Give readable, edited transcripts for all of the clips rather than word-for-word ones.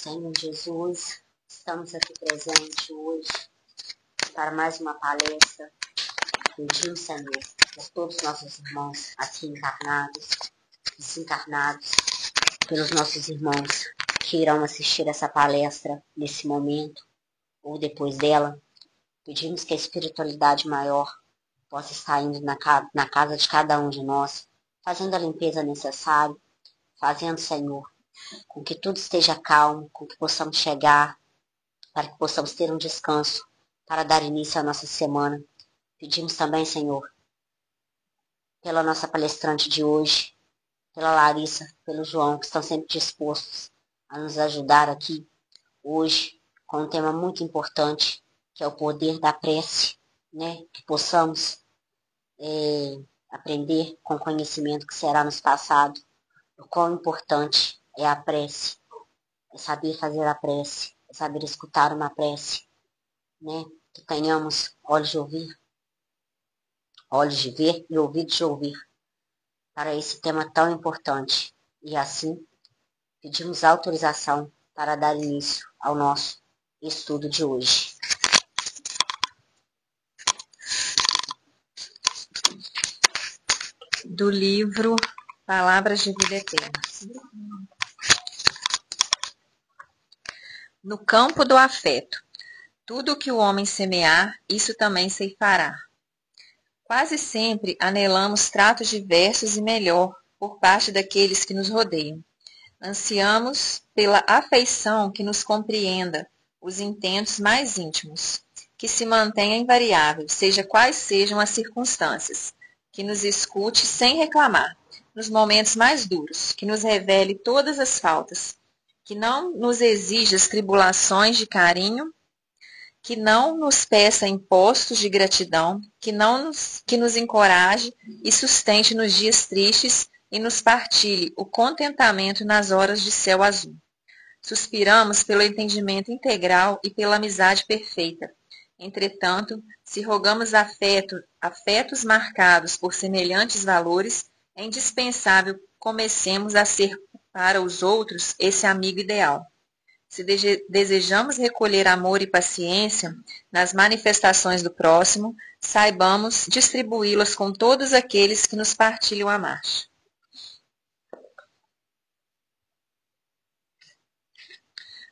Senhor Jesus, estamos aqui presentes hoje para mais uma palestra. Pedimos, Senhor, por todos os nossos irmãos aqui encarnados, desencarnados, pelos nossos irmãos que irão assistir essa palestra nesse momento ou depois dela. Pedimos que a espiritualidade maior possa estar indo na casa de cada um de nós, fazendo a limpeza necessária, fazendo, Senhor, com que tudo esteja calmo, com que possamos chegar, para que possamos ter um descanso, para dar início à nossa semana. Pedimos também, Senhor, pela nossa palestrante de hoje, pela Larissa, pelo João, que estão sempre dispostos a nos ajudar aqui hoje, com um tema muito importante, que é o poder da prece, né? Que possamos aprender com o conhecimento que será nos passado, o quão importante é a prece, é saber fazer a prece, é saber escutar uma prece, né? Que tenhamos olhos de ouvir, olhos de ver e ouvidos de ouvir, para esse tema tão importante. E assim, pedimos autorização para dar início ao nosso estudo de hoje. Do livro Palavras de Vida Eterna. No campo do afeto, tudo o que o homem semear, isso também ceifará. Quase sempre anelamos tratos diversos e melhor por parte daqueles que nos rodeiam. Ansiamos pela afeição que nos compreenda os intentos mais íntimos, que se mantenha invariável, seja quais sejam as circunstâncias, que nos escute sem reclamar, nos momentos mais duros, que nos revele todas as faltas, que não nos exija as tribulações de carinho, que não nos peça impostos de gratidão, que nos encoraje e sustente nos dias tristes e nos partilhe o contentamento nas horas de céu azul. Suspiramos pelo entendimento integral e pela amizade perfeita. Entretanto, se rogamos afetos marcados por semelhantes valores, é indispensável comecemos a ser para os outros esse amigo ideal. Se desejamos recolher amor e paciência nas manifestações do próximo, saibamos distribuí-las com todos aqueles que nos partilham a marcha.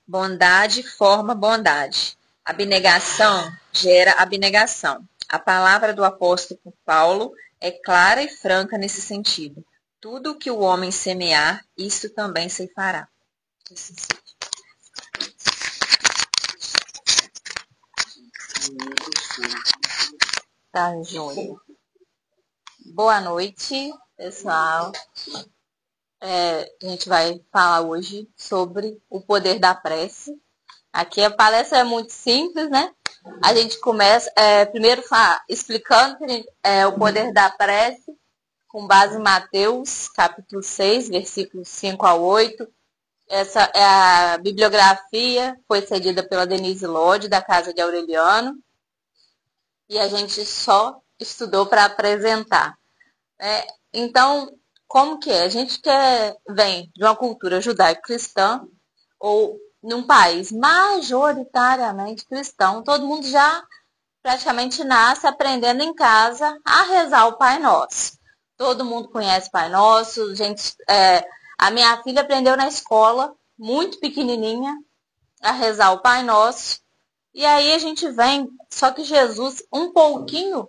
Bondade forma bondade. Abnegação gera abnegação. A palavra do apóstolo Paulo é clara e franca nesse sentido. Tudo o que o homem semear, isso também ceifará. Tá, Júnior. Boa noite, pessoal. A gente vai falar hoje sobre o poder da prece. Aqui a palestra é muito simples, né? A gente começa primeiro explicando o poder da prece, com base em Mateus, capítulo 6, versículos 5 a 8. Essa é a bibliografia, foi cedida pela Denise Lodi, da Casa de Aureliano. E a gente só estudou para apresentar. Então, como que é? A gente vem de uma cultura judaico-cristã, ou num país majoritariamente cristão, todo mundo já praticamente nasce aprendendo em casa a rezar o Pai Nosso. Todo mundo conhece o Pai Nosso. A minha filha aprendeu na escola, muito pequenininha, a rezar o Pai Nosso. E aí a gente vem, só que Jesus, um pouquinho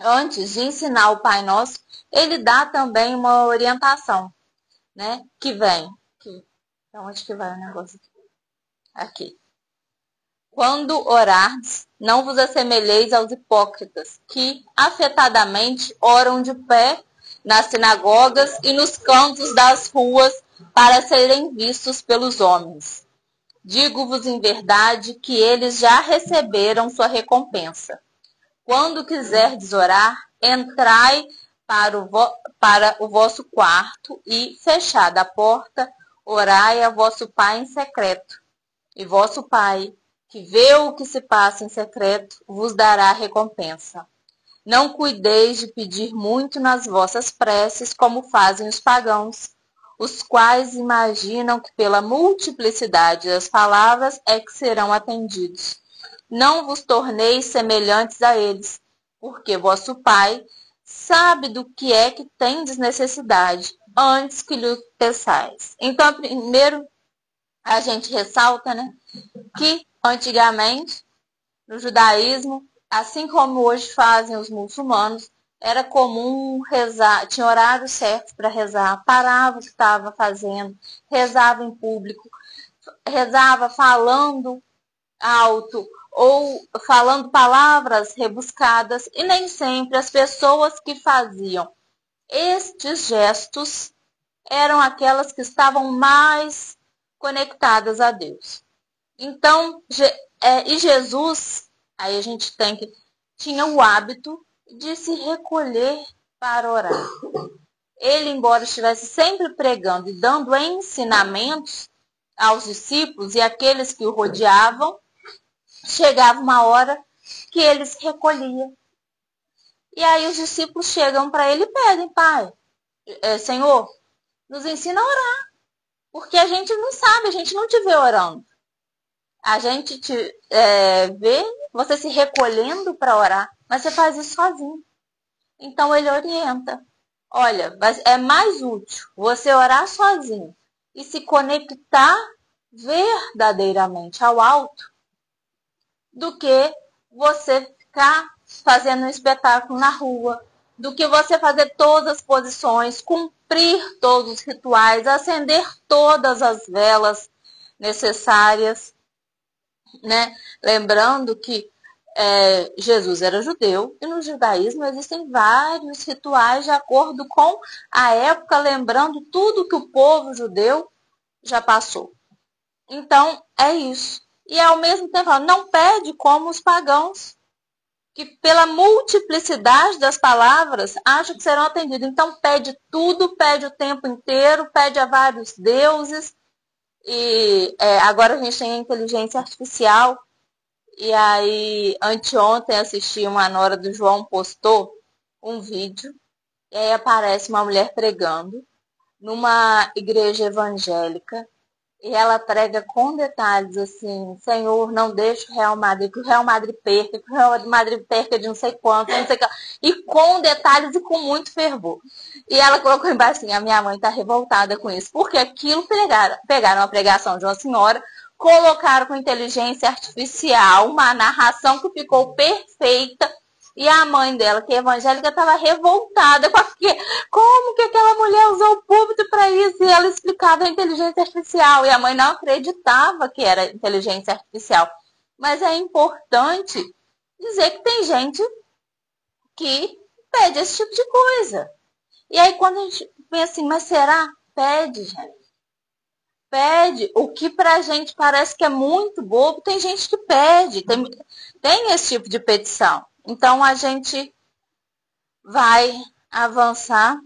antes de ensinar o Pai Nosso, ele dá também uma orientação, né? Que vem. Então, onde que vai o negócio aqui? Aqui. Quando orardes, não vos assemelheis aos hipócritas, que afetadamente oram de pé nas sinagogas e nos cantos das ruas para serem vistos pelos homens. Digo-vos em verdade que eles já receberam sua recompensa. Quando quiserdes orar, entrai para o vosso quarto e, fechada a porta, orai a vosso Pai em secreto. E vosso Pai, que vê o que se passa em secreto, vos dará recompensa. Não cuideis de pedir muito nas vossas preces, como fazem os pagãos, os quais imaginam que pela multiplicidade das palavras é que serão atendidos. Não vos torneis semelhantes a eles, porque vosso Pai sabe do que é que tendes necessidade, antes que lhe peçais. Então, primeiro, a gente ressalta, né, que antigamente, no judaísmo, assim como hoje fazem os muçulmanos, era comum rezar, tinha horários certos para rezar, parava o que estava fazendo, rezava em público, rezava falando alto ou falando palavras rebuscadas, e nem sempre as pessoas que faziam estes gestos eram aquelas que estavam mais conectadas a Deus. Então, e Jesus, aí a gente tinha o hábito de se recolher para orar. Ele, embora estivesse sempre pregando e dando ensinamentos aos discípulos e àqueles que o rodeavam, chegava uma hora que ele se recolhia. E aí os discípulos chegam para ele e pedem: Pai, Senhor, nos ensina a orar. Porque a gente não sabe, a gente não te vê orando. A gente te vê você se recolhendo para orar, mas você faz isso sozinho. Então ele orienta. Olha, é mais útil você orar sozinho e se conectar verdadeiramente ao alto do que você ficar fazendo um espetáculo na rua, do que você fazer todas as posições, cumprir todos os rituais, acender todas as velas necessárias, né? Lembrando que Jesus era judeu e no judaísmo existem vários rituais de acordo com a época, lembrando tudo que o povo judeu já passou. Então, é isso. E ao mesmo tempo, não pede como os pagãos, que pela multiplicidade das palavras acham que serão atendidos. Então, pede tudo, pede o tempo inteiro, pede a vários deuses. E agora a gente tem a inteligência artificial. E aí, anteontem, assisti uma nora do João, postou um vídeo. E aí aparece uma mulher pregando numa igreja evangélica. E ela prega com detalhes assim: Senhor, não deixe o Real Madrid, que o Real Madrid perca, que o Real Madrid perca de não sei quanto, não sei o que. E com detalhes e com muito fervor. E ela colocou embaixo assim: a minha mãe está revoltada com isso, porque aquilo pegaram a pregação de uma senhora, colocaram com inteligência artificial uma narração que ficou perfeita. E a mãe dela, que é evangélica, estava revoltada com aquilo. Como que aquela mulher usou o púlpito para isso? E ela explicava a inteligência artificial. E a mãe não acreditava que era inteligência artificial. Mas é importante dizer que tem gente que pede esse tipo de coisa. E aí quando a gente pensa assim, mas será? Pede, gente. Pede. O que pra gente parece que é muito bobo, tem gente que pede. Tem esse tipo de petição. Então, a gente vai avançar.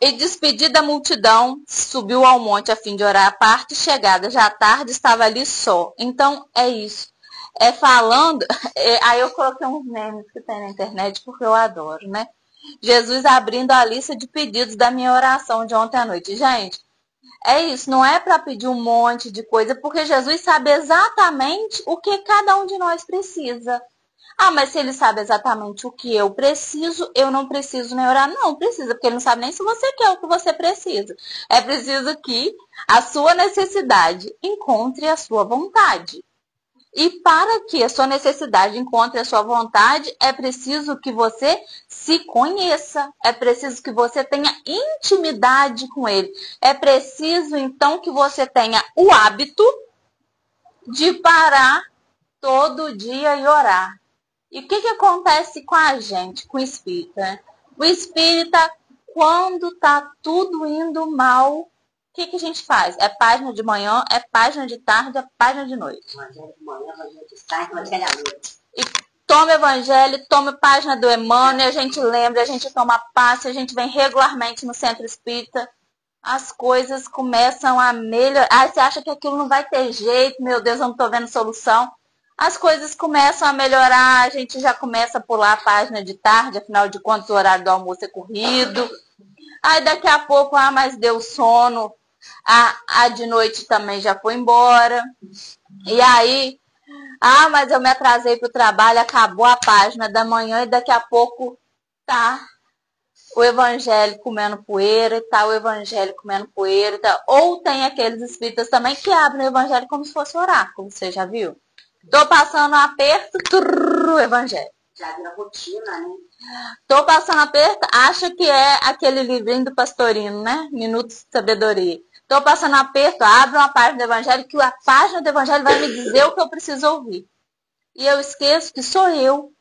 E despedida da multidão, subiu ao monte a fim de orar. A parte chegada, já à tarde, estava ali só. Então, é isso. Falando, aí eu coloquei uns memes que tem na internet, porque eu adoro, né? Jesus abrindo a lista de pedidos da minha oração de ontem à noite. Gente, é isso, não é para pedir um monte de coisa, porque Jesus sabe exatamente o que cada um de nós precisa. Ah, mas se ele sabe exatamente o que eu preciso, eu não preciso nem orar. Não, precisa, porque ele não sabe nem se você quer o que você precisa. É preciso que a sua necessidade encontre a sua vontade. E para que a sua necessidade encontre a sua vontade, é preciso que você se conheça. É preciso que você tenha intimidade com ele. É preciso, então, que você tenha o hábito de parar todo dia e orar. E o que acontece com a gente, com o espírita? O espírita, quando está tudo indo mal, o que a gente faz? É página de manhã, é página de tarde, é página de noite. Evangelho de manhã, evangelho de tarde, evangelho à noite. E toma evangelho, toma página do Emmanuel, a gente lembra, a gente toma passe, a gente vem regularmente no centro espírita. As coisas começam a melhorar. Ah, você acha que aquilo não vai ter jeito? Meu Deus, eu não estou vendo solução. As coisas começam a melhorar, a gente já começa a pular a página de tarde, afinal de contas o horário do almoço é corrido. Aí daqui a pouco, mas deu sono. A de noite também já foi embora. E aí, mas eu me atrasei pro trabalho, acabou a página da manhã e daqui a pouco tá o evangelho comendo poeira, e tá o evangelho comendo poeira. Tá. Ou tem aqueles espíritas também que abrem o evangelho como se fosse oráculo, você já viu? Tô passando um aperto, o evangelho. Já vira rotina, né? Tô passando aperto, acha que é aquele livrinho do Pastorino, né? Minutos de Sabedoria. Tô passando aperto, abre uma página do evangelho, que a página do evangelho vai me dizer o que eu preciso ouvir. E eu esqueço que sou eu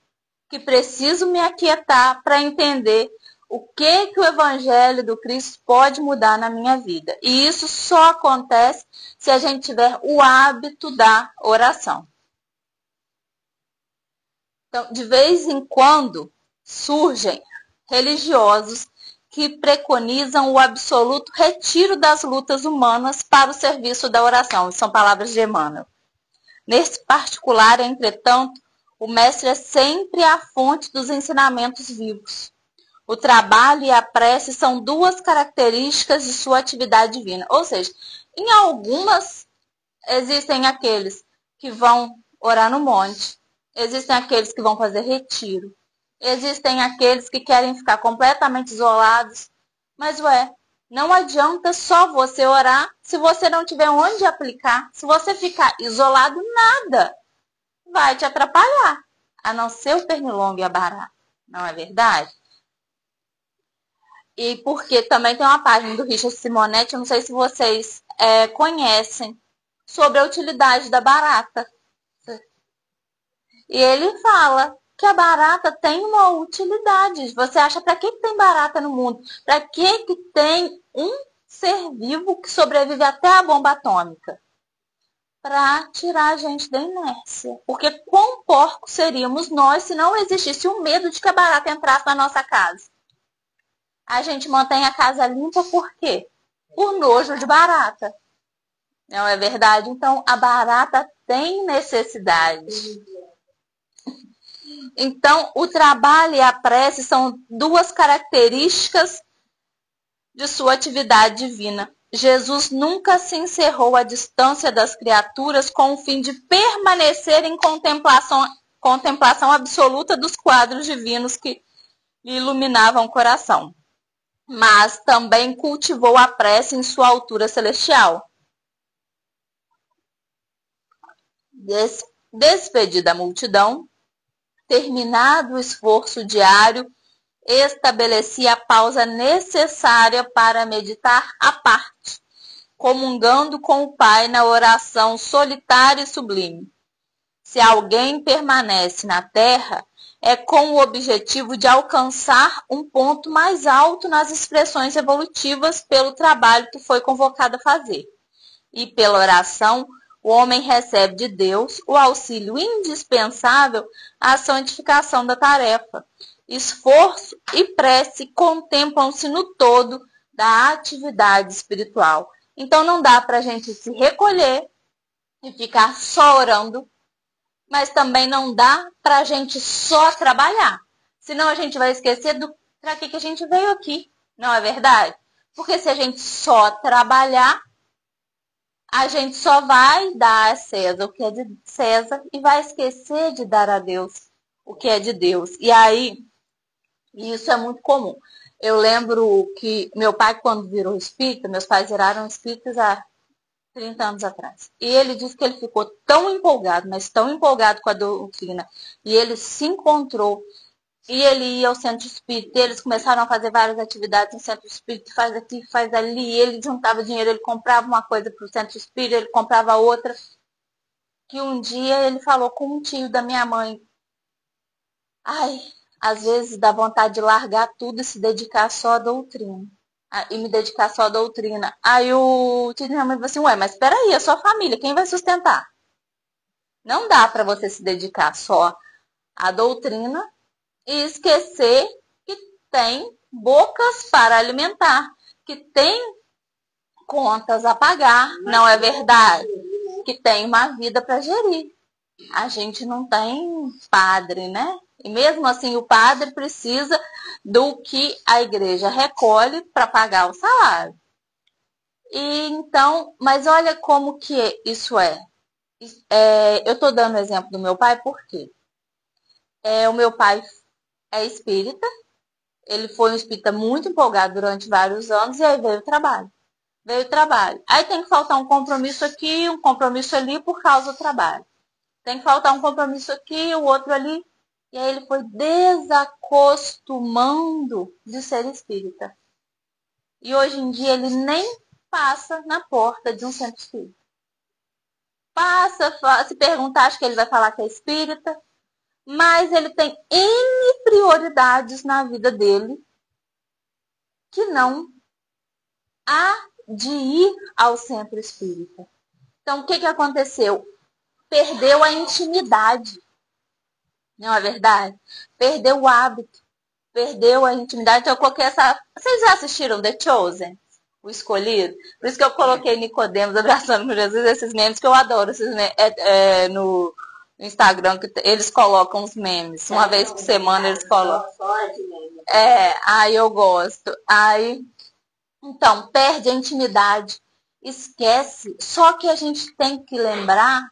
que preciso me aquietar para entender o que o evangelho do Cristo pode mudar na minha vida. E isso só acontece se a gente tiver o hábito da oração. Então, de vez em quando, surgem religiosos que preconizam o absoluto retiro das lutas humanas para o serviço da oração. São palavras de Emmanuel. Nesse particular, entretanto, o mestre é sempre a fonte dos ensinamentos vivos. O trabalho e a prece são duas características de sua atividade divina. Ou seja, em algumas existem aqueles que vão orar no monte, existem aqueles que vão fazer retiro, existem aqueles que querem ficar completamente isolados. Mas não adianta só você orar se você não tiver onde aplicar. Se você ficar isolado, nada vai te atrapalhar, a não ser o pernilongo e a barata. Não é verdade? E porque também tem uma página do Richard Simonetti, eu não sei se vocês conhecem, sobre a utilidade da barata. E ele fala que a barata tem uma utilidade. Você acha para que tem barata no mundo? Para que tem um ser vivo que sobrevive até a bomba atômica? Para tirar a gente da inércia. Porque quão porcos seríamos nós se não existisse o medo de que a barata entrasse na nossa casa? A gente mantém a casa limpa por quê? Por nojo de barata. Não é verdade? Então, a barata tem necessidade. Então, o trabalho e a prece são duas características de sua atividade divina. Jesus nunca se encerrou à distância das criaturas com o fim de permanecer em contemplação absoluta dos quadros divinos que lhe iluminavam o coração. Mas também cultivou a prece em sua altura celestial. Despedida a multidão, terminado o esforço diário, estabelecia a pausa necessária para meditar à parte, comungando com o Pai na oração solitária e sublime. Se alguém permanece na terra, é com o objetivo de alcançar um ponto mais alto nas expressões evolutivas pelo trabalho que foi convocado a fazer. E pela oração, o homem recebe de Deus o auxílio indispensável à santificação da tarefa. Esforço e prece contemplam-se no todo da atividade espiritual. Então não dá para a gente se recolher e ficar só orando, mas também não dá para a gente só trabalhar. Senão a gente vai esquecer para que a gente veio aqui, não é verdade? Porque se a gente só trabalhar, a gente só vai dar a César o que é de César e vai esquecer de dar a Deus o que é de Deus. E aí, isso é muito comum. Eu lembro que meu pai, quando virou espírita, meus pais viraram espíritas há 30 anos atrás. E ele disse que ele ficou tão empolgado, mas tão empolgado com a doutrina. E ele se encontrou. E ele ia ao centro espírita. E eles começaram a fazer várias atividades no centro espírita. Faz aqui, faz ali. E ele juntava dinheiro. Ele comprava uma coisa para o centro espírita. Ele comprava outra. Que um dia ele falou com um tio da minha mãe. Às vezes dá vontade de largar tudo e se dedicar só à doutrina. E me dedicar só à doutrina. Aí o tio da minha mãe falou assim, mas espera aí, a sua família, quem vai sustentar? Não dá para você se dedicar só à doutrina e esquecer que tem bocas para alimentar, que tem contas a pagar, não é verdade? Que tem uma vida para gerir. A gente não tem padre, né? E mesmo assim o padre precisa do que a igreja recolhe para pagar o salário. E então, mas olha como que isso é. Eu estou dando o exemplo do meu pai porque o meu pai é espírita, ele foi um espírita muito empolgado durante vários anos e aí veio o trabalho. Aí tem que faltar um compromisso aqui, um compromisso ali por causa do trabalho. Tem que faltar um compromisso aqui, o outro ali. E aí ele foi desacostumando de ser espírita. E hoje em dia ele nem passa na porta de um centro espírita. Se perguntar, acho que ele vai falar que é espírita. Mas ele tem N prioridades na vida dele que não há de ir ao centro espírita. Então, o que aconteceu? Perdeu a intimidade. Não é verdade? Perdeu o hábito. Perdeu a intimidade. Então, eu coloquei essa... Vocês já assistiram The Chosen? O Escolhido? Por isso que eu coloquei Nicodemos abraçando com Jesus, esses memes que eu adoro. Esses memes, no Instagram, que eles colocam os memes. Uma vez por semana eles colocam. Aí eu gosto. Então, perde a intimidade. Esquece. Só que a gente tem que lembrar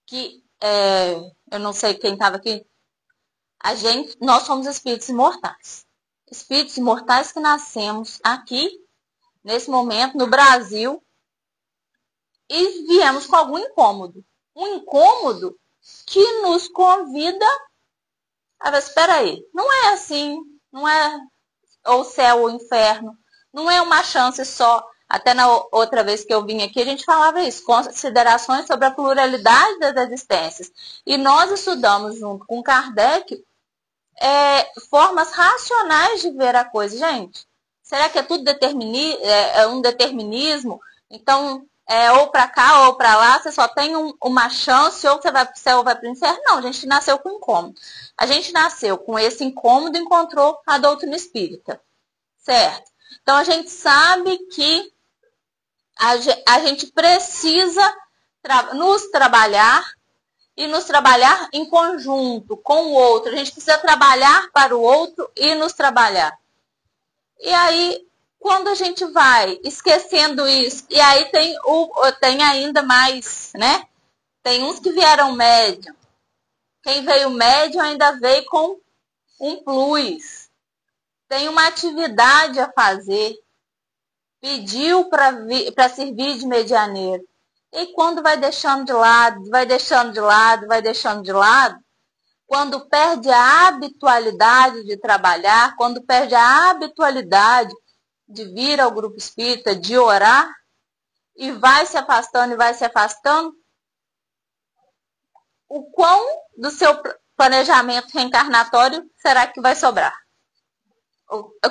que, eu não sei quem estava aqui, nós somos espíritos imortais. Espíritos imortais que nascemos aqui, nesse momento, no Brasil, e viemos com algum incômodo. Um incômodo que nos convida a ver, espera aí, não é assim, não é ou céu ou inferno, não é uma chance só. Até na outra vez que eu vim aqui, a gente falava isso, considerações sobre a pluralidade das existências. E nós estudamos junto com Kardec formas racionais de ver a coisa. Gente, será que é tudo um determinismo? Então, ou para cá ou para lá, você só tem uma chance, ou você vai para o céu ou vai para o inferno? Não, a gente nasceu com incômodo. A gente nasceu com esse incômodo e encontrou a doutrina espírita. Certo? Então, a gente sabe que a gente precisa nos trabalhar e nos trabalhar em conjunto com o outro. A gente precisa trabalhar para o outro e nos trabalhar. E aí, quando a gente vai esquecendo isso, e aí tem ainda mais, né? Tem uns que vieram médium. Quem veio médium ainda veio com um plus. Tem uma atividade a fazer. Pediu para servir de medianeiro. E quando vai deixando de lado, quando perde a habitualidade de trabalhar, quando perde a habitualidade de vir ao grupo espírita, de orar, e vai se afastando, o quão do seu planejamento reencarnatório será que vai sobrar?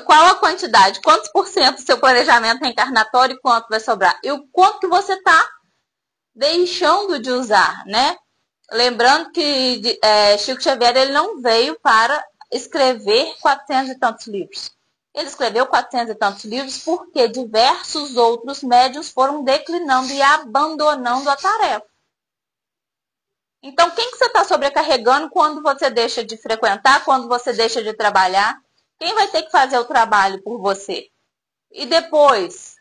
Qual a quantidade? Quantos por cento do seu planejamento reencarnatório e quanto vai sobrar? E o quanto que você está deixando de usar, né? Lembrando que Chico Xavier ele não veio para escrever 400 e tantos livros. Ele escreveu 400 e tantos livros porque diversos outros médiuns foram declinando e abandonando a tarefa. Então, quem que você está sobrecarregando quando você deixa de frequentar, quando você deixa de trabalhar? Quem vai ter que fazer o trabalho por você? E depois,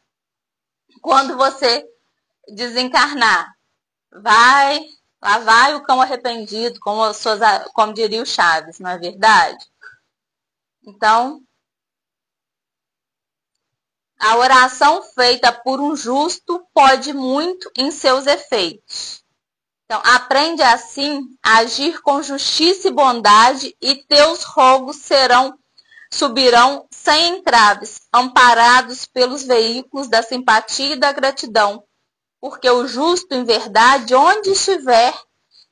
quando você desencarnar, lá vai o cão arrependido, como diria o Chaves, não é verdade? Então, a oração feita por um justo pode muito em seus efeitos. Então, aprende assim a agir com justiça e bondade e teus rogos subirão sem entraves, amparados pelos veículos da simpatia e da gratidão, porque o justo, em verdade, onde estiver,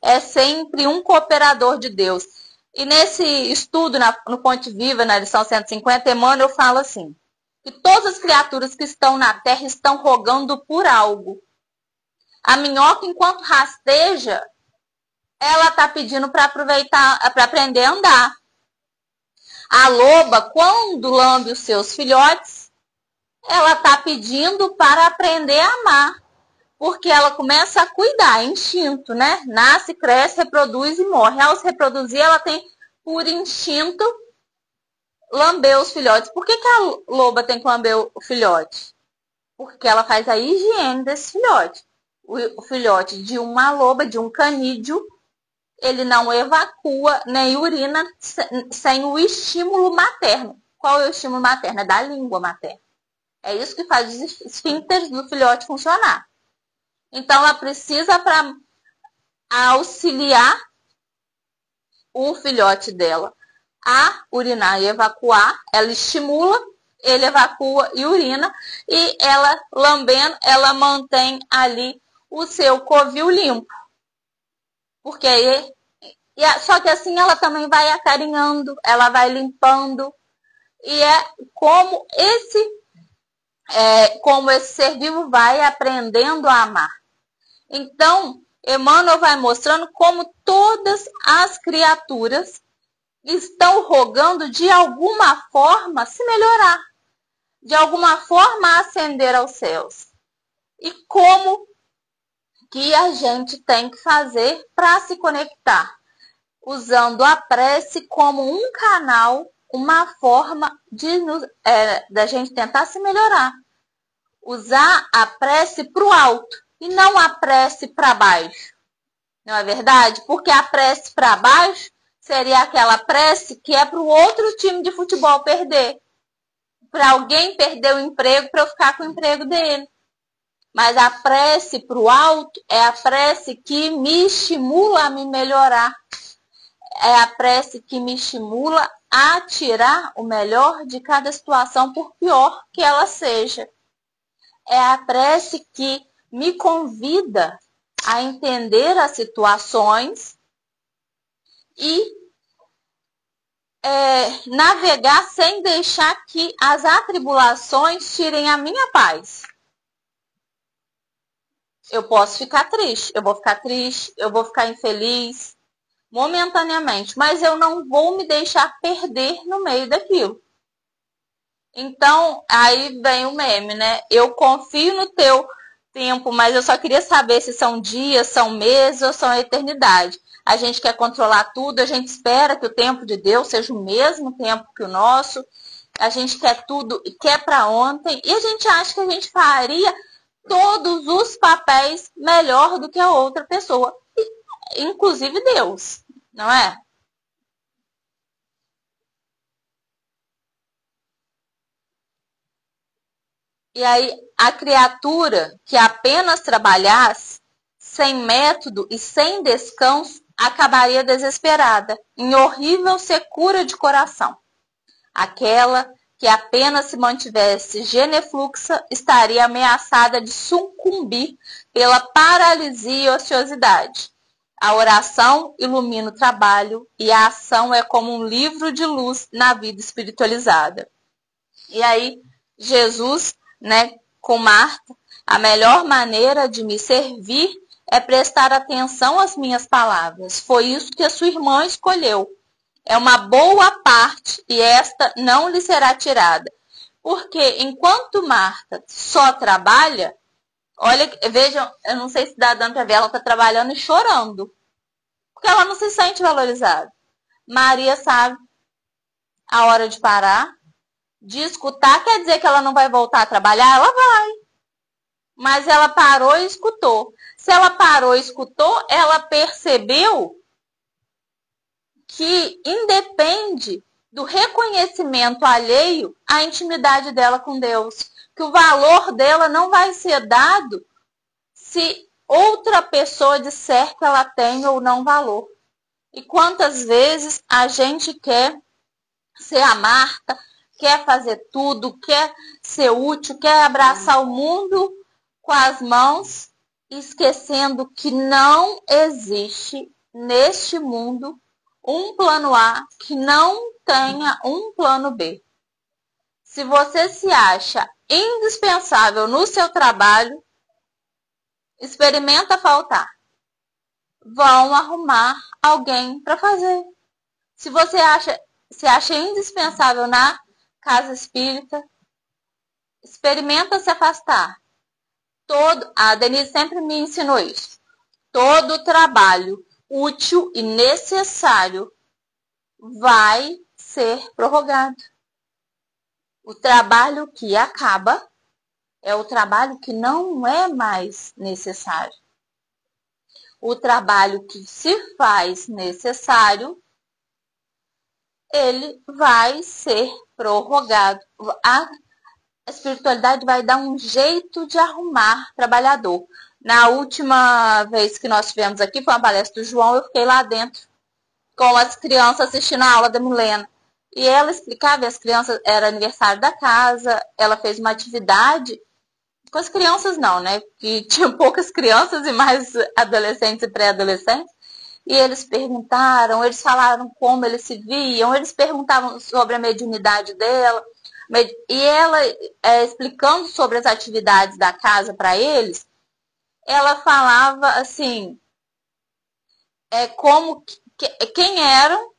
é sempre um cooperador de Deus. E nesse estudo, no Ponte Viva, na lição 150, Emmanuel fala assim, que todas as criaturas que estão na Terra estão rogando por algo. A minhoca, enquanto rasteja, ela está pedindo para aprender a andar. A loba, quando lambe os seus filhotes, ela está pedindo para aprender a amar. Porque ela começa a cuidar, instinto, né? Nasce, cresce, reproduz e morre. Ao se reproduzir, ela tem, por instinto, lamber os filhotes. Por que a loba tem que lamber o filhote? Porque ela faz a higiene desse filhote. O filhote de uma loba, de um canídeo, ele não evacua nem urina sem o estímulo materno. Qual é o estímulo materno? É da língua materna. É isso que faz os esfíncteres do filhote funcionar. Então, ela precisa, para auxiliar o filhote dela a urinar e evacuar, ela estimula, ele evacua e urina, e ela, lambendo, ela mantém ali o seu covil limpo. Porque aí, só que assim ela também vai acarinhando, ela vai limpando, e é como esse ser vivo vai aprendendo a amar. Então, Emmanuel vai mostrando como todas as criaturas estão rogando de alguma forma se melhorar, de alguma forma ascender aos céus. E como que a gente tem que fazer para se conectar? Usando a prece como um canal, uma forma da gente tentar se melhorar. Usar a prece para o alto e não a prece para baixo. Não é verdade? Porque a prece para baixo seria aquela prece que é para o outro time de futebol perder. Para alguém perder o emprego, para eu ficar com o emprego dele. Mas a prece para o alto é a prece que me estimula a me melhorar. É a prece que me estimula a tirar o melhor de cada situação, por pior que ela seja. É a prece que me convida a entender as situações e navegar sem deixar que as atribulações tirem a minha paz. Eu posso ficar triste, eu vou ficar infeliz momentaneamente, mas eu não vou me deixar perder no meio daquilo. Então, aí vem o meme, né? Eu confio no teu tempo, mas eu só queria saber se são dias, são meses ou são a eternidade. A gente quer controlar tudo, a gente espera que o tempo de Deus seja o mesmo tempo que o nosso. A gente quer tudo e quer para ontem. E a gente acha que a gente faria todos os papéis melhor do que a outra pessoa. Inclusive Deus, não é? E aí, a criatura que apenas trabalhasse, sem método e sem descanso, acabaria desesperada, em horrível secura de coração. Aquela que apenas se mantivesse genefluxa estaria ameaçada de sucumbir pela paralisia e ociosidade. A oração ilumina o trabalho e a ação é como um livro de luz na vida espiritualizada. E aí, Jesus, com Marta, a melhor maneira de me servir é prestar atenção às minhas palavras. Foi isso que a sua irmã escolheu. É uma boa parte e esta não lhe será tirada. Porque enquanto Marta só trabalha, olha, vejam, eu não sei se dá dando para ver, ela está trabalhando e chorando. Porque ela não se sente valorizada. Maria sabe a hora de parar, de escutar, quer dizer que ela não vai voltar a trabalhar? Ela vai. Mas ela parou e escutou. Se ela parou e escutou, ela percebeu que independe do reconhecimento alheio à intimidade dela com Deus. Que o valor dela não vai ser dado se outra pessoa disser que ela tem ou não valor. E quantas vezes a gente quer ser a Marta, quer fazer tudo, quer ser útil, quer abraçar o mundo com as mãos, esquecendo que não existe neste mundo um plano A que não tenha um plano B. Se você se acha indispensável no seu trabalho, experimenta faltar. Vão arrumar alguém para fazer. Se você se acha indispensável na casa espírita, experimenta se afastar. A Denise sempre me ensinou isso. Todo trabalho útil e necessário vai ser prorrogado. O trabalho que acaba é o trabalho que não é mais necessário. O trabalho que se faz necessário, ele vai ser prorrogado. A espiritualidade vai dar um jeito de arrumar trabalhador. Na última vez que nós tivemos aqui, foi uma palestra do João, eu fiquei lá dentro com as crianças assistindo a aula da Milena. E ela explicava, as crianças, era aniversário da casa, ela fez uma atividade, com as crianças não, né? Que tinha poucas crianças e mais adolescentes e pré-adolescentes. E eles perguntaram, eles falaram como eles se viam, eles perguntavam sobre a mediunidade dela. E ela, explicando sobre as atividades da casa para eles, ela falava assim, quem eram,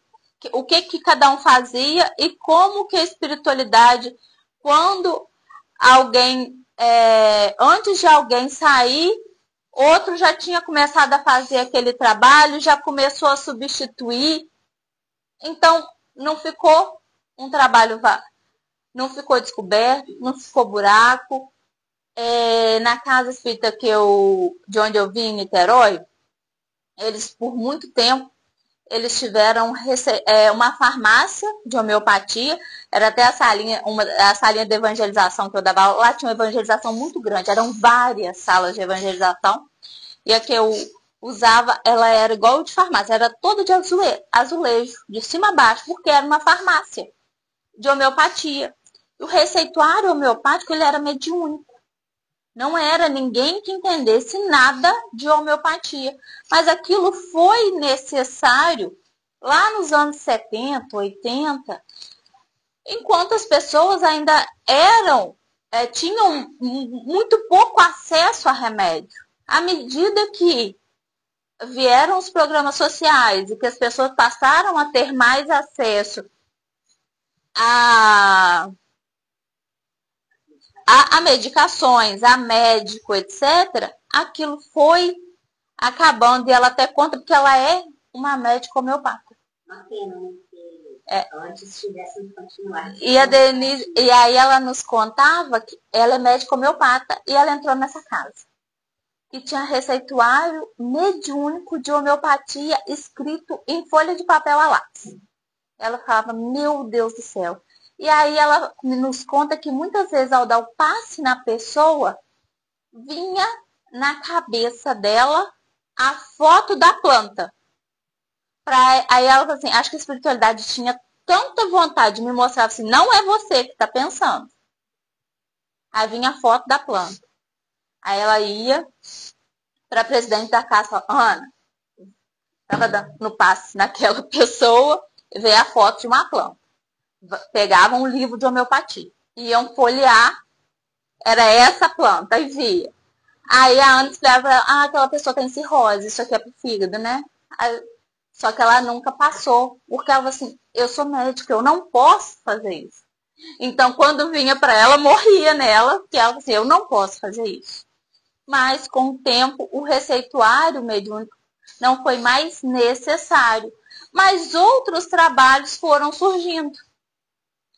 o que cada um fazia e como que a espiritualidade, quando alguém, antes de alguém sair, outro já tinha começado a fazer aquele trabalho, já começou a substituir. Então, não ficou um trabalho, não ficou descoberto, não ficou buraco. Na casa espírita de onde eu vim, em Niterói, eles, por muito tempo, eles tiveram uma farmácia de homeopatia, era até a salinha de evangelização que eu dava aula, lá tinha uma evangelização muito grande, eram várias salas de evangelização, e a que eu usava, ela era igual de farmácia, era toda de azulejo, de cima a baixo, porque era uma farmácia de homeopatia. O receituário homeopático, ele era mediúnico. Não era ninguém que entendesse nada de homeopatia. Mas aquilo foi necessário lá nos anos 70, 80, enquanto as pessoas ainda tinham muito pouco acesso a remédio. À medida que vieram os programas sociais e que as pessoas passaram a ter mais acesso a medicações, a médico, etc., aquilo foi acabando, e ela até conta porque ela é uma médica homeopata. Uma pena, né? Antes tivessem continuado. E aí ela nos contava que ela é médica homeopata e ela entrou nessa casa. E tinha receituário mediúnico de homeopatia escrito em folha de papel a lápis. Ela falava, meu Deus do céu. E aí ela nos conta que muitas vezes ao dar o passe na pessoa, vinha na cabeça dela a foto da planta. Aí ela falou assim, acho que a espiritualidade tinha tanta vontade de me mostrar assim, não é você que está pensando. Aí vinha a foto da planta. Aí ela ia para a presidente da casa e falava, Ana, estava dando passe naquela pessoa e veio a foto de uma planta. Pegavam um livro de homeopatia, iam folhear, era essa planta, e via. Aí a Ana explicava, aquela pessoa tem cirrose, isso aqui é pro fígado, né? Só que ela nunca passou, porque ela falou assim, eu sou médica, eu não posso fazer isso. Então, quando vinha para ela, morria nela, porque ela falou assim, eu não posso fazer isso. Mas, com o tempo, o receituário mediúnico não foi mais necessário. Mas outros trabalhos foram surgindo.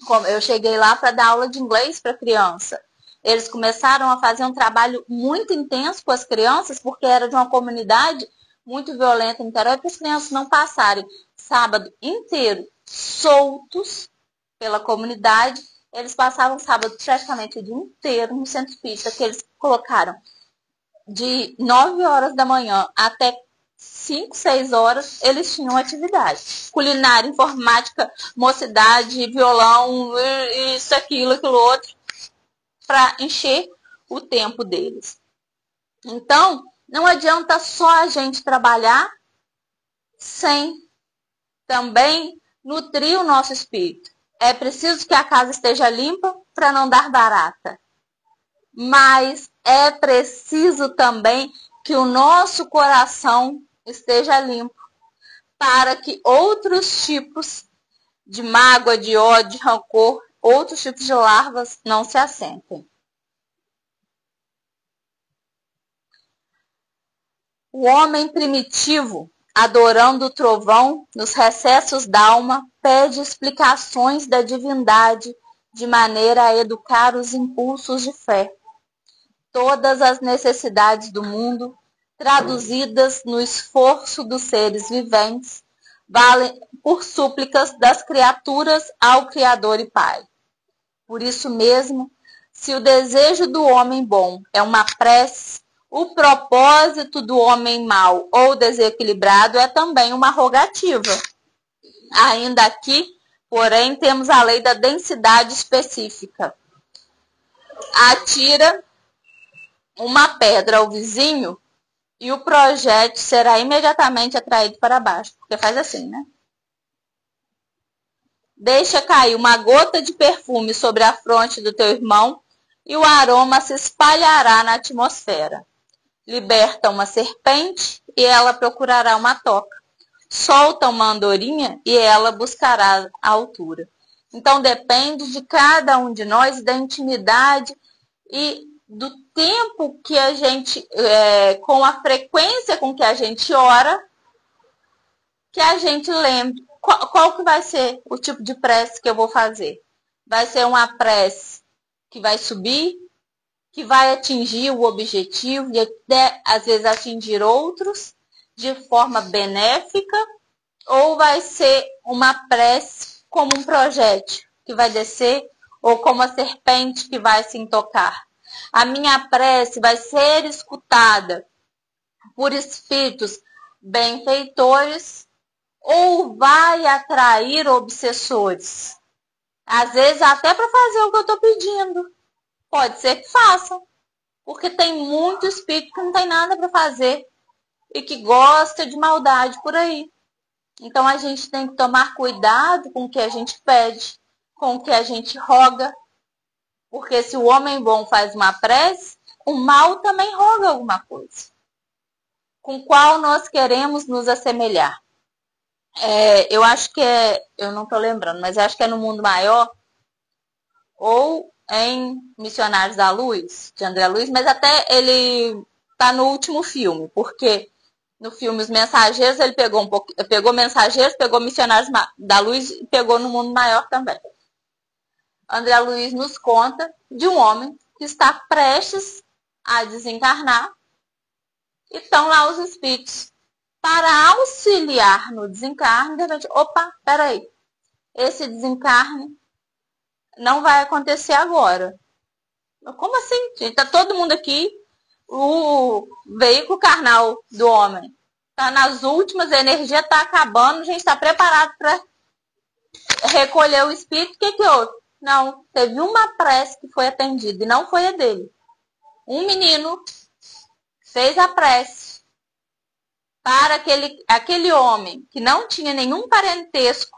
Como eu cheguei lá para dar aula de inglês para criança. Eles começaram a fazer um trabalho muito intenso com as crianças, porque era de uma comunidade muito violenta em Niterói, para as crianças não passarem sábado inteiro soltos pela comunidade. Eles passavam sábado praticamente o dia inteiro no centro espírita, que eles colocaram de 9 horas da manhã até 5, 6 horas, eles tinham atividade. Culinária, informática, mocidade, violão, isso, aquilo, aquilo outro, para encher o tempo deles. Então, não adianta só a gente trabalhar sem também nutrir o nosso espírito. É preciso que a casa esteja limpa para não dar barata. Mas é preciso também que o nosso coração esteja limpo para que outros tipos de mágoa, de ódio, de rancor, outros tipos de larvas não se assentem. O homem primitivo, adorando o trovão nos recessos da alma, pede explicações da divindade de maneira a educar os impulsos de fé. Todas as necessidades do mundo, traduzidas no esforço dos seres viventes, valem por súplicas das criaturas ao Criador e Pai. Por isso mesmo, se o desejo do homem bom é uma prece, o propósito do homem mau ou desequilibrado é também uma rogativa. Ainda aqui, porém, temos a lei da densidade específica. Atira uma pedra ao vizinho e o projétil será imediatamente atraído para baixo. Porque faz assim, né? Deixa cair uma gota de perfume sobre a fronte do teu irmão e o aroma se espalhará na atmosfera. Liberta uma serpente e ela procurará uma toca. Solta uma andorinha e ela buscará a altura. Então depende de cada um de nós, da intimidade e do tempo que a gente, com a frequência com que a gente ora, que a gente lembre qual que vai ser o tipo de prece que eu vou fazer. Vai ser uma prece que vai subir, que vai atingir o objetivo e até, às vezes, atingir outros de forma benéfica, ou vai ser uma prece como um projétil que vai descer, ou como a serpente que vai se intocar. A minha prece vai ser escutada por espíritos benfeitores ou vai atrair obsessores? Às vezes até para fazer o que eu estou pedindo. Pode ser que façam. Porque tem muito espírito que não tem nada para fazer e que gosta de maldade por aí. Então a gente tem que tomar cuidado com o que a gente pede, com o que a gente roga. Porque se o homem bom faz uma prece, o mal também roga alguma coisa. Com qual nós queremos nos assemelhar. Eu acho que eu não estou lembrando, mas acho que é no Mundo Maior, ou em Missionários da Luz, de André Luiz, mas até ele está no último filme, porque no filme Os Mensageiros ele pegou Mensageiros, pegou Missionários da Luz e pegou no Mundo Maior também. André Luiz nos conta de um homem que está prestes a desencarnar e estão lá os espíritos para auxiliar no desencarne. De repente, opa, peraí, esse desencarne não vai acontecer agora. Como assim, gente? Está todo mundo aqui, o veículo carnal do homem está nas últimas, a energia está acabando, a gente está preparado para recolher o espírito. O que houve? Não, teve uma prece que foi atendida e não foi a dele. Um menino fez a prece para aquele homem que não tinha nenhum parentesco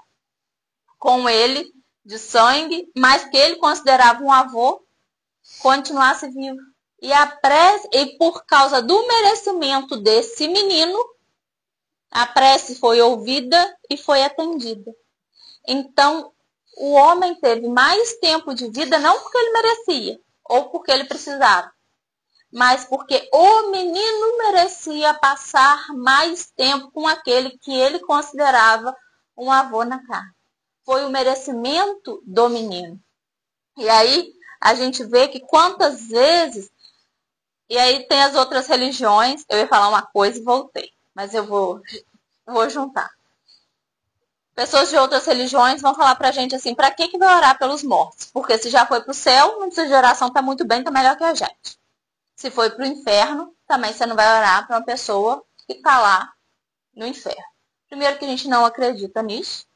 com ele, de sangue, mas que ele considerava um avô, continuasse vivo. E por causa do merecimento desse menino, a prece foi ouvida e foi atendida. Então, o homem teve mais tempo de vida, não porque ele merecia, ou porque ele precisava, mas porque o menino merecia passar mais tempo com aquele que ele considerava um avô na carne. Foi o merecimento do menino. E aí a gente vê que quantas vezes, e aí tem as outras religiões, eu ia falar uma coisa e voltei, mas eu vou juntar. Pessoas de outras religiões vão falar pra gente assim, pra que vai orar pelos mortos? Porque se já foi pro céu, não precisa de oração, tá muito bem, tá melhor que a gente. Se foi pro inferno, também você não vai orar pra uma pessoa que tá lá no inferno. Primeiro que a gente não acredita nisso.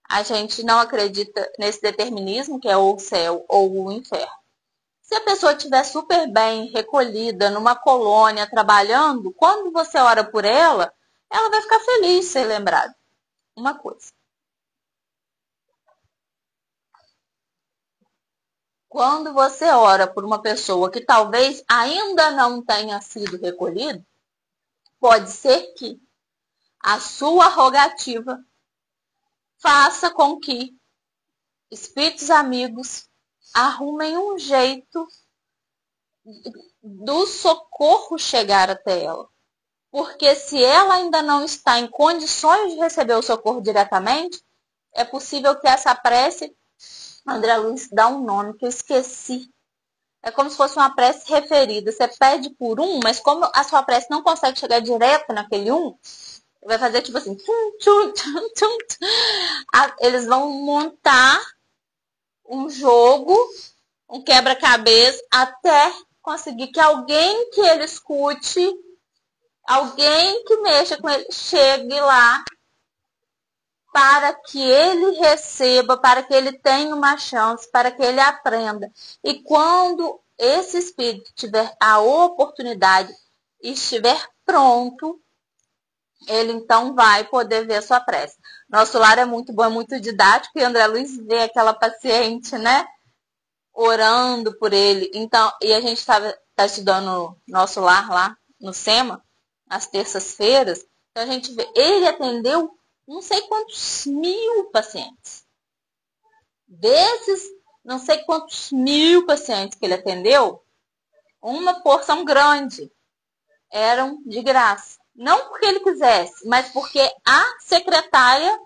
A gente não acredita nesse determinismo, que é ou o céu ou o inferno. Se a pessoa estiver super bem recolhida numa colônia, trabalhando, quando você ora por ela, ela vai ficar feliz de ser lembrada. Uma coisa. Quando você ora por uma pessoa que talvez ainda não tenha sido recolhida, pode ser que a sua rogativa faça com que espíritos amigos arrumem um jeito do socorro chegar até ela. Porque se ela ainda não está em condições de receber o socorro diretamente, é possível que essa prece André Luiz dá um nome que eu esqueci. É como se fosse uma prece referida. Você pede por um, mas como a sua prece não consegue chegar direto naquele um, vai fazer tipo assim. Tchum, tchum, tchum, tchum. Eles vão montar um jogo, um quebra-cabeça, até conseguir que alguém que ele escute, alguém que mexa com ele, chegue lá para que ele receba, para que ele tenha uma chance, para que ele aprenda. E quando esse espírito tiver a oportunidade e estiver pronto, ele então vai poder ver a sua prece. Nosso lar é muito bom, é muito didático, e André Luiz vê aquela paciente, né, orando por ele. Então, e a gente tá estudando nosso lar lá no SEMA, às terças-feiras, então a gente vê, ele atendeu não sei quantos mil pacientes. Desses não sei quantos mil pacientes que ele atendeu, uma porção grande eram de graça. Não porque ele quisesse, mas porque a secretária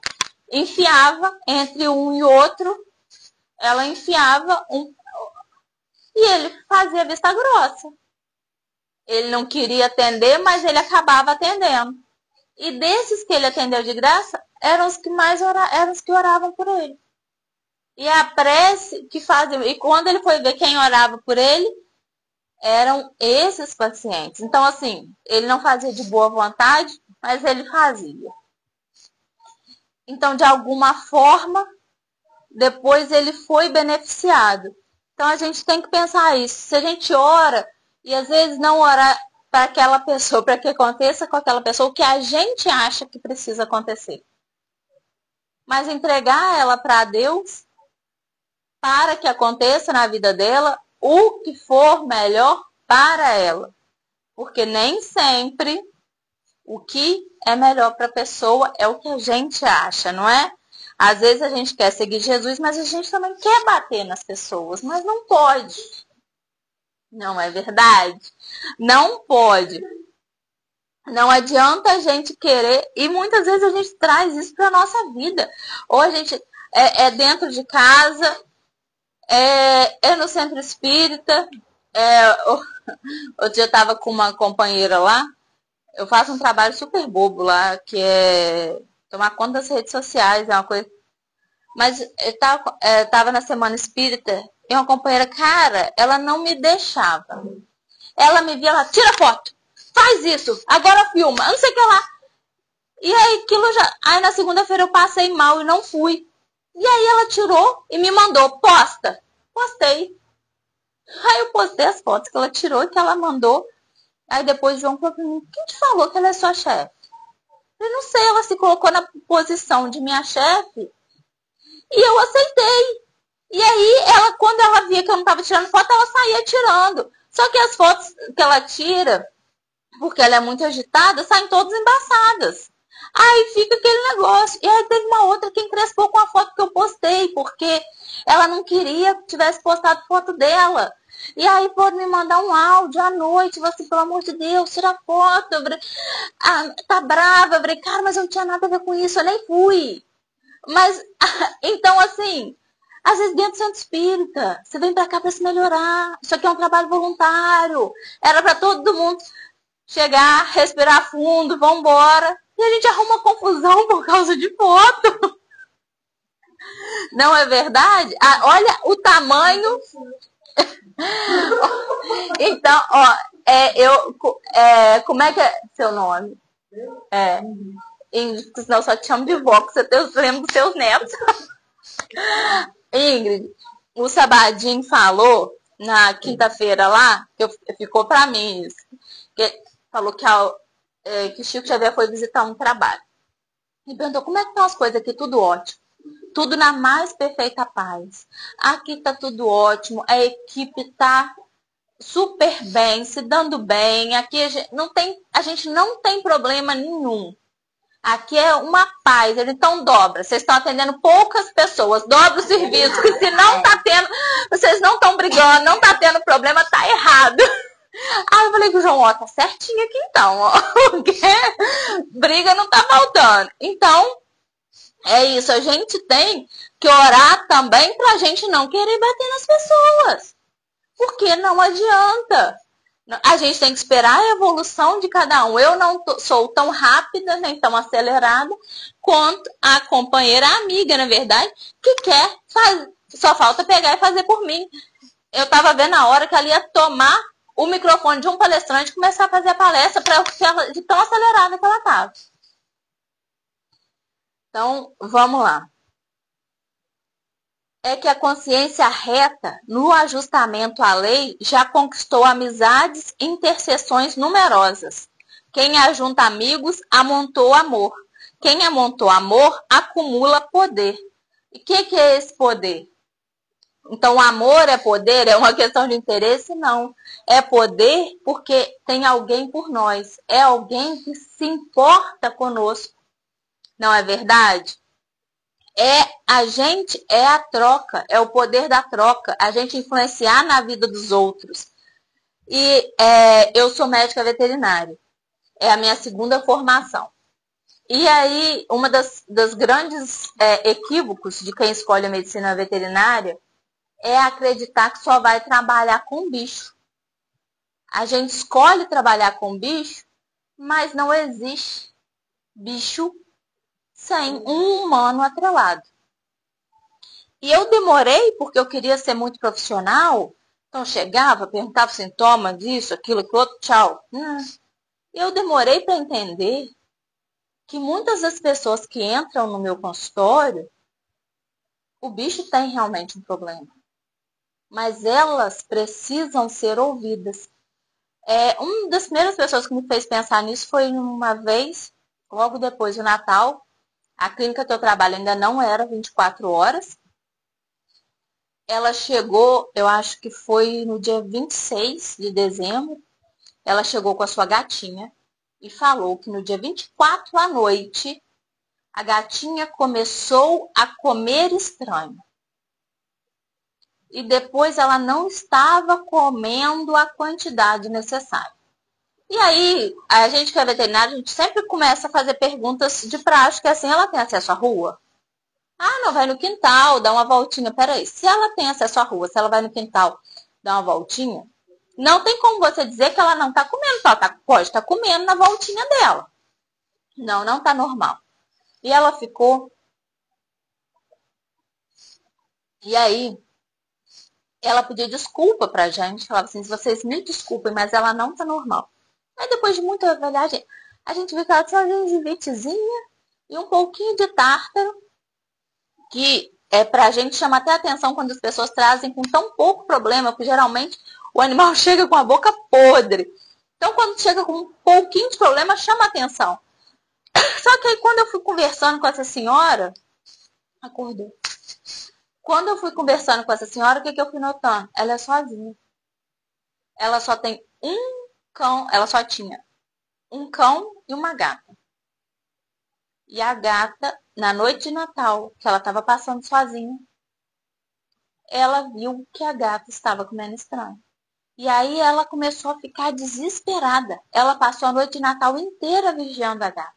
enfiava entre um e outro, ela enfiava um e ele fazia vista grossa. Ele não queria atender, mas ele acabava atendendo. E desses que ele atendeu de graça, eram os que mais eram os que oravam por ele. E a prece que faziam, e quando ele foi ver quem orava por ele, eram esses pacientes. Então, assim, ele não fazia de boa vontade, mas ele fazia. Então, de alguma forma, depois ele foi beneficiado. Então, a gente tem que pensar isso. Se a gente ora, e às vezes não orar para aquela pessoa, para que aconteça com aquela pessoa o que a gente acha que precisa acontecer. Mas entregar ela para Deus, para que aconteça na vida dela o que for melhor para ela. Porque nem sempre o que é melhor para a pessoa é o que a gente acha, não é? Às vezes a gente quer seguir Jesus, mas a gente também quer bater nas pessoas, mas não pode. Não é verdade? Não pode. Não adianta a gente querer, e muitas vezes a gente traz isso para a nossa vida. Ou a gente é dentro de casa, é no centro espírita. Outro dia eu estava com uma companheira lá, eu faço um trabalho super bobo lá, que é tomar conta das redes sociais, é uma coisa. Mas eu tava na semana espírita, e uma companheira, cara, ela não me deixava. Ela me via lá, tira foto, faz isso, agora filma, não sei o que lá. E aí aquilo já. Aí na segunda-feira eu passei mal e não fui. E aí ela tirou e me mandou, posta. Postei. Aí eu postei as fotos que ela tirou e que ela mandou. Aí depois o João falou pra mim, quem te falou que ela é sua chefe? Eu não sei, ela se colocou na posição de minha chefe e eu aceitei. E aí, quando ela via que eu não estava tirando foto, ela saía tirando. Só que as fotos que ela tira, porque ela é muito agitada, saem todas embaçadas. Aí fica aquele negócio. E aí teve uma outra que encrespou com a foto que eu postei, porque ela não queria que tivesse postado foto dela. E aí pode me mandar um áudio à noite, você, pelo amor de Deus, tira foto. Tá brava, eu falei, cara, mas eu não tinha nada a ver com isso, eu nem fui. Mas, então assim, às vezes dentro do centro espírita, você vem pra cá pra se melhorar. Isso aqui é um trabalho voluntário. Era pra todo mundo chegar, respirar fundo, vambora. E a gente arruma confusão por causa de foto. Não é verdade? Olha o tamanho. Então, ó, como é que é seu nome? Ingrid, senão eu só te chamo de vó, porque eu lembro dos seus netos. Ingrid, o Sabadinho falou na quinta-feira lá, que ficou pra mim isso, que falou que Chico Xavier foi visitar um trabalho. E perguntou, como é que estão as coisas aqui? Tudo ótimo. Tudo na mais perfeita paz. Aqui tá tudo ótimo, a equipe tá super bem, se dando bem. Aqui a gente não tem problema nenhum. Aqui é uma paz, então dobra. Vocês estão atendendo poucas pessoas, dobra o serviço, que se não tá tendo, vocês não estão brigando, não tá tendo problema, tá errado. Aí eu falei que o João, ó, tá certinho aqui então, ó, porque briga não tá faltando. Então, é isso, a gente tem que orar também para a gente não querer bater nas pessoas. Porque não adianta. A gente tem que esperar a evolução de cada um. Eu não sou tão rápida, nem tão acelerada, quanto a companheira, a amiga, na verdade, que quer fazer. Só falta pegar e fazer por mim. Eu estava vendo a hora que ela ia tomar o microfone de um palestrante e começar a fazer a palestra de tão acelerada que ela estava. Então, vamos lá. É que a consciência reta, no ajustamento à lei, já conquistou amizades e interseções numerosas. Quem ajunta amigos, amontou amor. Quem amontou amor, acumula poder. E o que é esse poder? Então, o amor é poder? É uma questão de interesse? Não. É poder porque tem alguém por nós. É alguém que se importa conosco. Não é verdade? É a troca, é o poder da troca, a gente influenciar na vida dos outros. E eu sou médica veterinária, é a minha segunda formação. E aí, uma das grandes equívocos de quem escolhe a medicina veterinária é acreditar que só vai trabalhar com bicho. A gente escolhe trabalhar com bicho, mas não existe bicho sem um humano atrelado. E eu demorei, porque eu queria ser muito profissional, então chegava, perguntava sintoma disso, aquilo, outro, tchau. Eu demorei para entender que muitas das pessoas que entram no meu consultório, o bicho tem realmente um problema. Mas elas precisam ser ouvidas. Uma das primeiras pessoas que me fez pensar nisso foi uma vez, logo depois do Natal, a clínica que eu trabalho ainda não era 24 horas. Ela chegou, eu acho que foi no dia 26 de dezembro, ela chegou com a sua gatinha e falou que no dia 24 à noite, a gatinha começou a comer estranho. E depois ela não estava comendo a quantidade necessária. E aí, a gente que é veterinário, a gente sempre começa a fazer perguntas de prática, assim, ela tem acesso à rua? Ah, não, vai no quintal, dá uma voltinha. Peraí, se ela tem acesso à rua, se ela vai no quintal, dá uma voltinha, não tem como você dizer que ela não está comendo. Ela pode estar comendo na voltinha dela. Não está normal. E ela ficou. E aí, ela pediu desculpa pra gente. Falava assim, vocês me desculpem, mas ela não está normal. Aí depois de muita verdade, a gente viu que ela tinha uma gengivitezinha e um pouquinho de tártaro, que pra gente chamar até atenção quando as pessoas trazem com tão pouco problema, porque geralmente o animal chega com a boca podre. Então, quando chega com um pouquinho de problema, chama atenção. Só que aí, quando eu fui conversando com essa senhora, acordou. Quando eu fui conversando com essa senhora, o que eu fui notando? Ela é sozinha. Ela só tem um cão, ela só tinha um cão e uma gata. E a gata, na noite de Natal, que ela estava passando sozinha, ela viu que a gata estava comendo estranho. E aí ela começou a ficar desesperada. Ela passou a noite de Natal inteira vigiando a gata.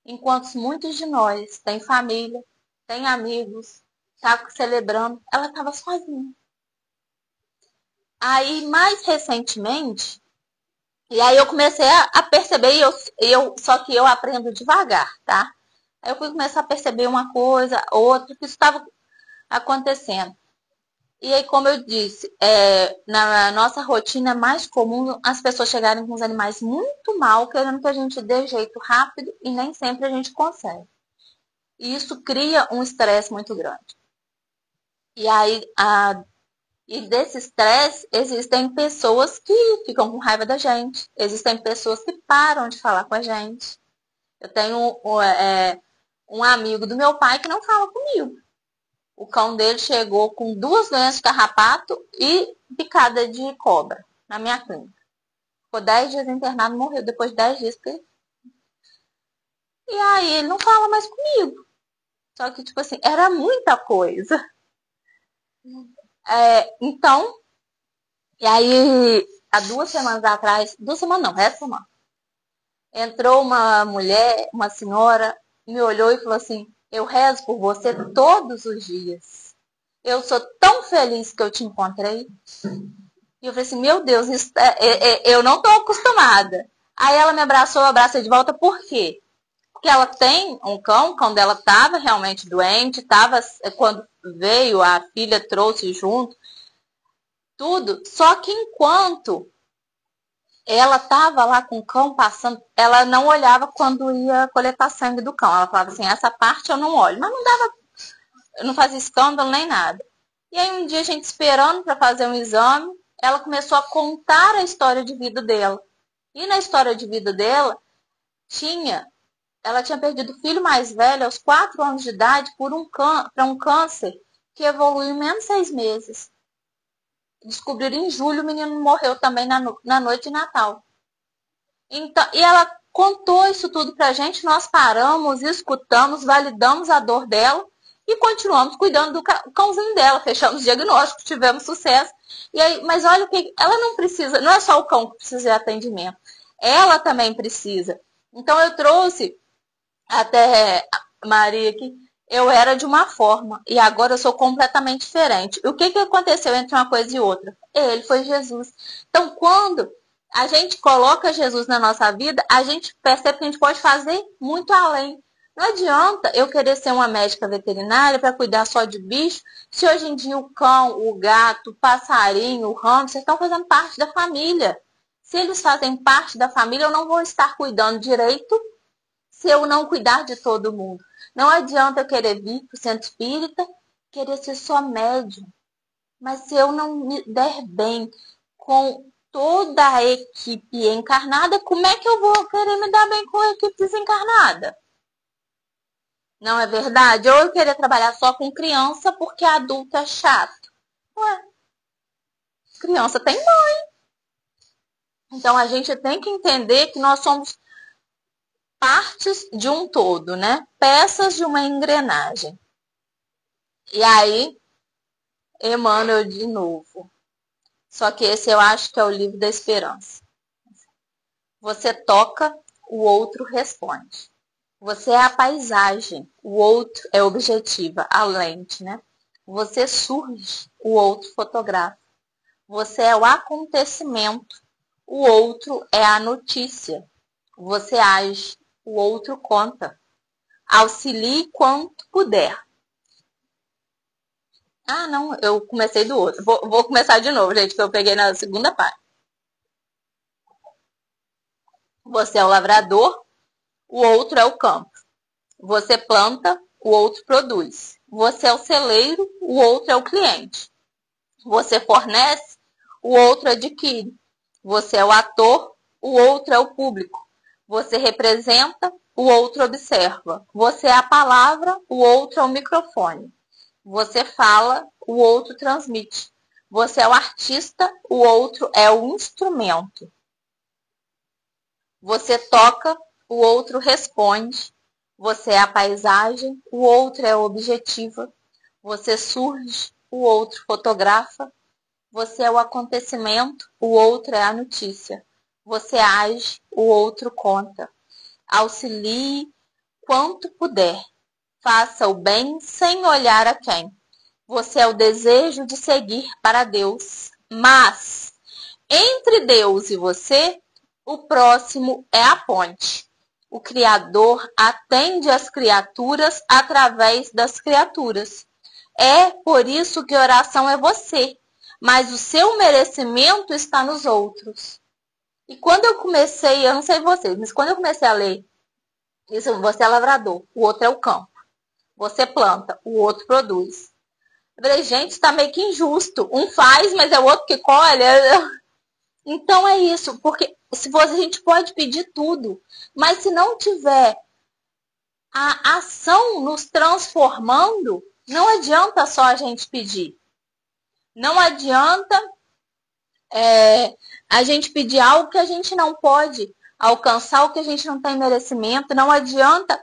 Enquanto muitos de nós têm família, têm amigos, tá celebrando, ela estava sozinha. Aí, mais recentemente, e aí eu comecei a perceber, só que eu aprendo devagar, tá? Aí eu fui começar a perceber uma coisa, outra, que estava acontecendo. E aí, como eu disse, na nossa rotina é mais comum as pessoas chegarem com os animais muito mal, querendo que a gente dê jeito rápido e nem sempre a gente consegue. E isso cria um estresse muito grande. E aí, e desse estresse, existem pessoas que ficam com raiva da gente. Existem pessoas que param de falar com a gente. Eu tenho um amigo do meu pai que não fala comigo. O cão dele chegou com 2 doenças de carrapato e picada de cobra na minha clínica. Ficou 10 dias internado, morreu depois de 10 dias. E aí ele não fala mais comigo. Só que, tipo assim, era muita coisa. Então, e aí, há 2 semanas atrás, 2 semanas não, essa semana, entrou uma mulher, uma senhora, me olhou e falou assim, Eu rezo por você todos os dias. Eu sou tão feliz que eu te encontrei. E eu falei assim, meu Deus, eu não estou acostumada. Aí ela me abraçou, eu abracei de volta, por quê? Porque ela tem um cão, quando ela estava realmente doente, quando veio, a filha trouxe junto, tudo. Só que enquanto ela estava lá com o cão passando, ela não olhava quando ia coletar sangue do cão. Ela falava assim, essa parte eu não olho. Mas não dava, não fazia escândalo nem nada. E aí um dia a gente esperando para fazer um exame, ela começou a contar a história de vida dela. E na história de vida dela, ela tinha perdido o filho mais velho aos 4 anos de idade para um câncer que evoluiu em menos de 6 meses. Descobriram em julho, o menino morreu também na noite de Natal. Então, e ela contou isso tudo pra gente, nós paramos, escutamos, validamos a dor dela e continuamos cuidando do cãozinho dela, fechamos o diagnóstico, tivemos sucesso. E aí, mas olha o que ela não precisa, não é só o cão que precisa de atendimento, ela também precisa. Então eu trouxe até a Maria aqui, eu era de uma forma e agora eu sou completamente diferente. O que aconteceu entre uma coisa e outra? Ele foi Jesus. Então quando a gente coloca Jesus na nossa vida, a gente percebe que a gente pode fazer muito além. Não adianta eu querer ser uma médica veterinária para cuidar só de bicho, se hoje em dia o cão, o gato, o passarinho, o hamster estão fazendo parte da família. Se eles fazem parte da família, eu não vou estar cuidando direito se eu não cuidar de todo mundo. Não adianta eu querer vir para o centro espírita, querer ser só médium. Mas se eu não me der bem com toda a equipe encarnada, como é que eu vou querer me dar bem com a equipe desencarnada? Não é verdade? Ou eu querer trabalhar só com criança porque adulto é chato. Ué, criança tem mãe. Então a gente tem que entender que nós somos partes de um todo, né? Peças de uma engrenagem. E aí, Emmanuel de novo. Só que esse eu acho que é o livro da esperança. Você toca, o outro responde. Você é a paisagem, o outro é objetiva, a lente, né? Você surge, o outro fotografa. Você é o acontecimento, o outro é a notícia. Você age, o outro conta. Auxilie quanto puder. Ah, não, eu comecei do outro. Vou começar de novo, gente, que eu peguei na segunda parte. Você é o lavrador, o outro é o campo. Você planta, o outro produz. Você é o celeiro, o outro é o cliente. Você fornece, o outro adquire. Você é o ator, o outro é o público. Você representa, o outro observa. Você é a palavra, o outro é o microfone. Você fala, o outro transmite. Você é o artista, o outro é o instrumento. Você toca, o outro responde. Você é a paisagem, o outro é a objetiva. Você surge, o outro fotografa. Você é o acontecimento, o outro é a notícia. Você age, o outro conta. Auxilie quanto puder. Faça o bem sem olhar a quem. Você é o desejo de seguir para Deus. Mas, entre Deus e você, o próximo é a ponte. O Criador atende as criaturas através das criaturas. É por isso que oração é você, mas o seu merecimento está nos outros. E quando eu comecei, eu não sei vocês, mas quando eu comecei a ler isso, você é lavrador, o outro é o campo. Você planta, o outro produz. Eu falei, gente, está meio que injusto. Um faz, mas é o outro que colhe. Então é isso, porque a gente pode pedir tudo, mas se não tiver a ação nos transformando, não adianta só a gente pedir. Não adianta a gente pedir algo que a gente não pode alcançar, o que a gente não tem merecimento. Não adianta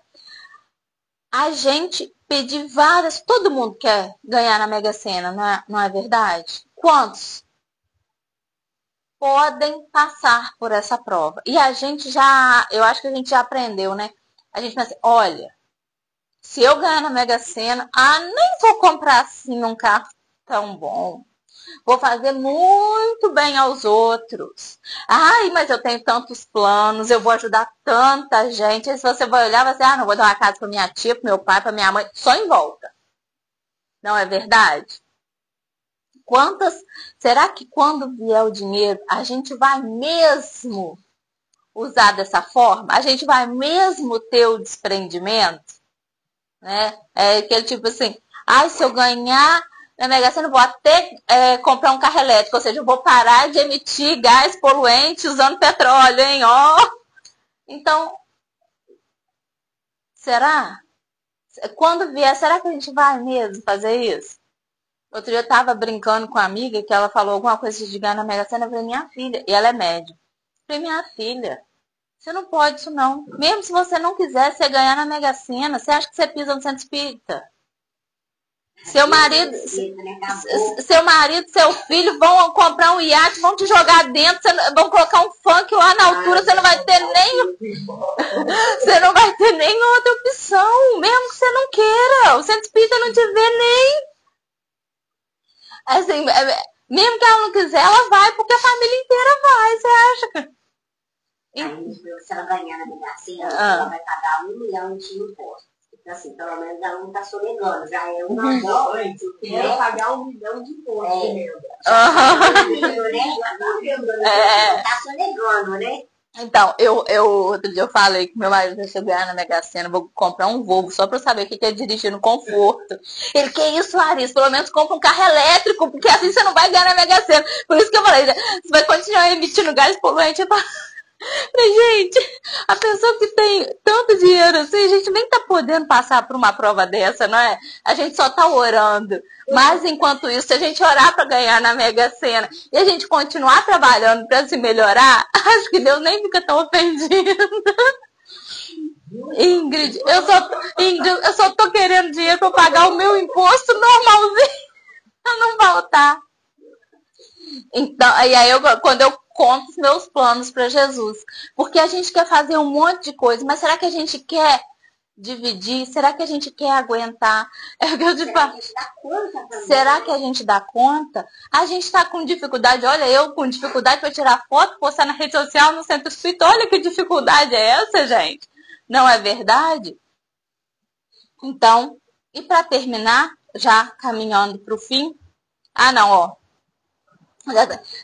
a gente pedir várias. Todo mundo quer ganhar na Mega Sena, não é verdade? Quantos podem passar por essa prova? E a gente eu acho que a gente já aprendeu, né? A gente pensa assim, olha, Se eu ganhar na Mega Sena, nem vou comprar assim um carro tão bom. Vou fazer muito bem aos outros. Ai, mas eu tenho tantos planos, eu vou ajudar tanta gente. Aí se você vai olhar, você, não vou dar uma casa para minha tia, para meu pai, para minha mãe, só em volta. Não é verdade? Será que quando vier o dinheiro, a gente vai mesmo usar dessa forma? A gente vai mesmo ter o desprendimento? Né? É aquele tipo assim, se eu ganhar na Mega Sena, eu vou até comprar um carro elétrico, ou seja, eu vou parar de emitir gás poluente usando petróleo, hein? Então, será? Quando vier, será que a gente vai mesmo fazer isso? Outro dia eu tava brincando com uma amiga que ela falou alguma coisa de ganhar na Mega Sena. Eu falei, minha filha, e ela é médica. Eu falei, minha filha, você não pode isso não. Mesmo se você não quiser, você ganhar na Mega Sena, você acha que você pisa no centro espírita? Seu marido, seu filho vão comprar um iate, vão te jogar dentro, vão colocar um funk lá na altura, você não vai ter você não vai ter nem outra opção, mesmo que você não queira. O centro espírita não te vê nem. Assim, mesmo que ela não quiser, ela vai, porque a família inteira vai, você acha? Aí, se ela ganhar na Mega Sena, ela vai pagar 1 milhão de impostos. Então, assim, pelo menos ela não está sonegando. Já é uma boa. Eu quero pagar 1 milhão de impostos. Não está sonegando, né? Então, outro dia eu falei que meu marido deixa eu ganhar na Mega Sena, vou comprar um Volvo só pra eu saber o que é dirigir no conforto. Ele, que isso, Larissa? Pelo menos compra um carro elétrico, porque assim você não vai ganhar na Mega Sena. Por isso que eu falei, você vai continuar emitindo gás poluente. Falei, gente, a pessoa que tem tanto dinheiro assim, a gente nem tá podendo passar por uma prova dessa, não é? A gente só tá orando. Mas enquanto isso, se a gente orar para ganhar na Mega Sena e a gente continuar trabalhando para se melhorar, acho que Deus nem fica tão ofendido. Ingrid, eu só tô querendo dinheiro para pagar o meu imposto normalzinho, pra não faltar. Então, e aí quando eu conto os meus planos para Jesus, porque a gente quer fazer um monte de coisa, mas será que a gente quer dividir? Será que a gente quer aguentar? Será que a gente dá conta? A gente está com dificuldade, olha, eu com dificuldade para tirar foto, postar na rede social, no centro espírita, olha que dificuldade é essa, gente? Não é verdade? Então, e para terminar, já caminhando para o fim,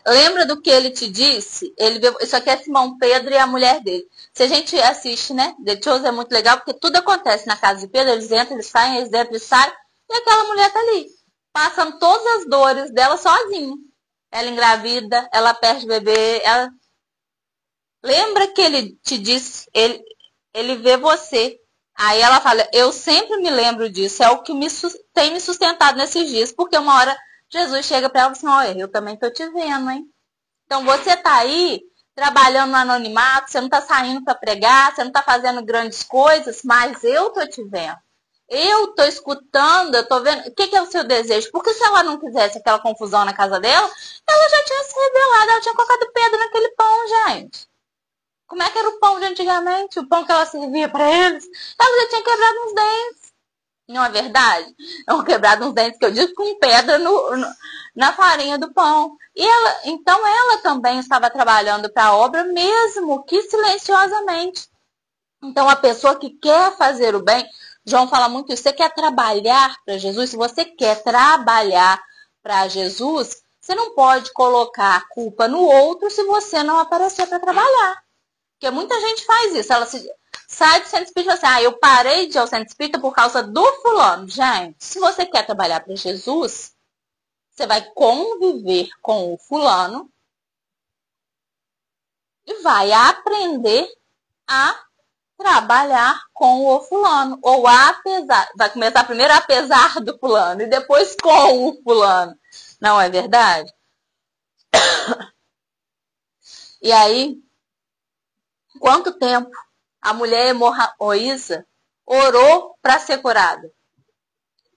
lembra do que ele te disse? Isso aqui é Simão Pedro e a mulher dele. Se a gente assiste, né? The Chosen é muito legal, porque tudo acontece na casa de Pedro. Eles entram, eles saem, eles entram, eles saem. E aquela mulher tá ali, passando todas as dores dela sozinha. Ela engravida, ela perde o bebê. Lembra que ele te disse, ele vê você. Aí ela fala, eu sempre me lembro disso. É o que tem me sustentado nesses dias. Porque uma hora Jesus chega para ela e fala assim, olha, eu também tô te vendo, hein? Então você tá aí trabalhando no anonimato, você não tá saindo para pregar, você não tá fazendo grandes coisas, mas eu tô te vendo. Eu tô escutando, eu tô vendo. O que é o seu desejo? Porque se ela não quisesse aquela confusão na casa dela, ela já tinha se revelado, ela tinha colocado Pedro naquele pão, gente. Como é que era o pão de antigamente? O pão que ela servia para eles? Ela já tinha quebrado uns dentes. Não é verdade? Não quebrado uns dentes que eu digo com pedra na farinha do pão. Então ela também estava trabalhando para a obra, mesmo que silenciosamente. Então a pessoa que quer fazer o bem, João fala muito isso, você quer trabalhar para Jesus? Se você quer trabalhar para Jesus, você não pode colocar a culpa no outro se você não aparecer para trabalhar. Porque muita gente faz isso, ela sai do centro espírita e fala assim, eu parei de ir ao centro espírita por causa do fulano. Gente, se você quer trabalhar para Jesus, você vai conviver com o fulano e vai aprender a trabalhar com o fulano. Ou vai começar primeiro apesar do fulano e depois com o fulano. Não é verdade? E aí, quanto tempo a mulher hemorroísa orou para ser curada?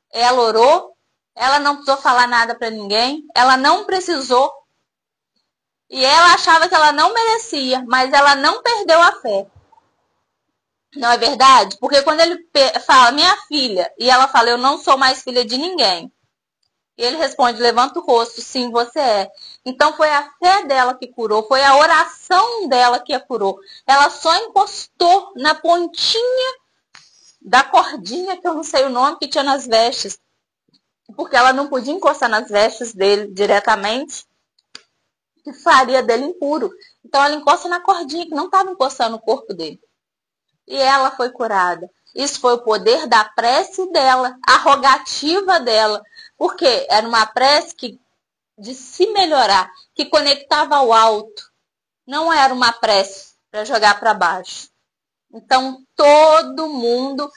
Ela orou, ela não precisou falar nada para ninguém, ela não precisou. E ela achava que ela não merecia, mas ela não perdeu a fé. Não é verdade? Porque quando ele fala, minha filha, e ela fala, eu não sou mais filha de ninguém. E ele responde, levanta o rosto, sim, você é. Então foi a fé dela que curou, foi a oração dela que a curou. Ela só encostou na pontinha da cordinha, que eu não sei o nome, que tinha nas vestes. Porque ela não podia encostar nas vestes dele diretamente, que faria dele impuro. Então ela encosta na cordinha, que não estava encostando no corpo dele. E ela foi curada. Isso foi o poder da prece dela, a rogativa dela. Porque era uma prece de se melhorar, que conectava ao alto. Não era uma prece para jogar para baixo. Então, todo mundo...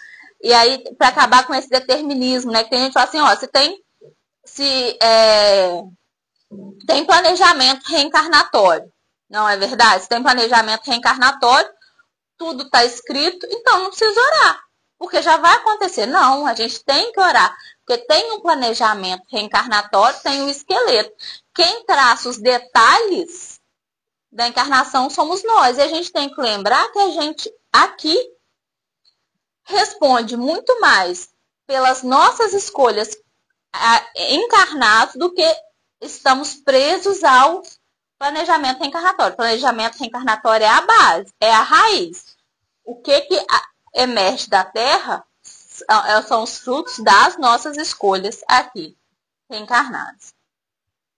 E aí, para acabar com esse determinismo, né? Que tem gente que fala assim, ó, tem planejamento reencarnatório. Não é verdade? Se tem planejamento reencarnatório, tudo está escrito, então não precisa orar. Porque já vai acontecer. Não, a gente tem que orar. Porque tem um planejamento reencarnatório, tem um esqueleto. Quem traça os detalhes da encarnação somos nós. E a gente tem que lembrar que a gente aqui responde muito mais pelas nossas escolhas encarnados do que estamos presos ao planejamento reencarnatório. O planejamento reencarnatório é a base, é a raiz. O que emerge da Terra são os frutos das nossas escolhas aqui, reencarnados.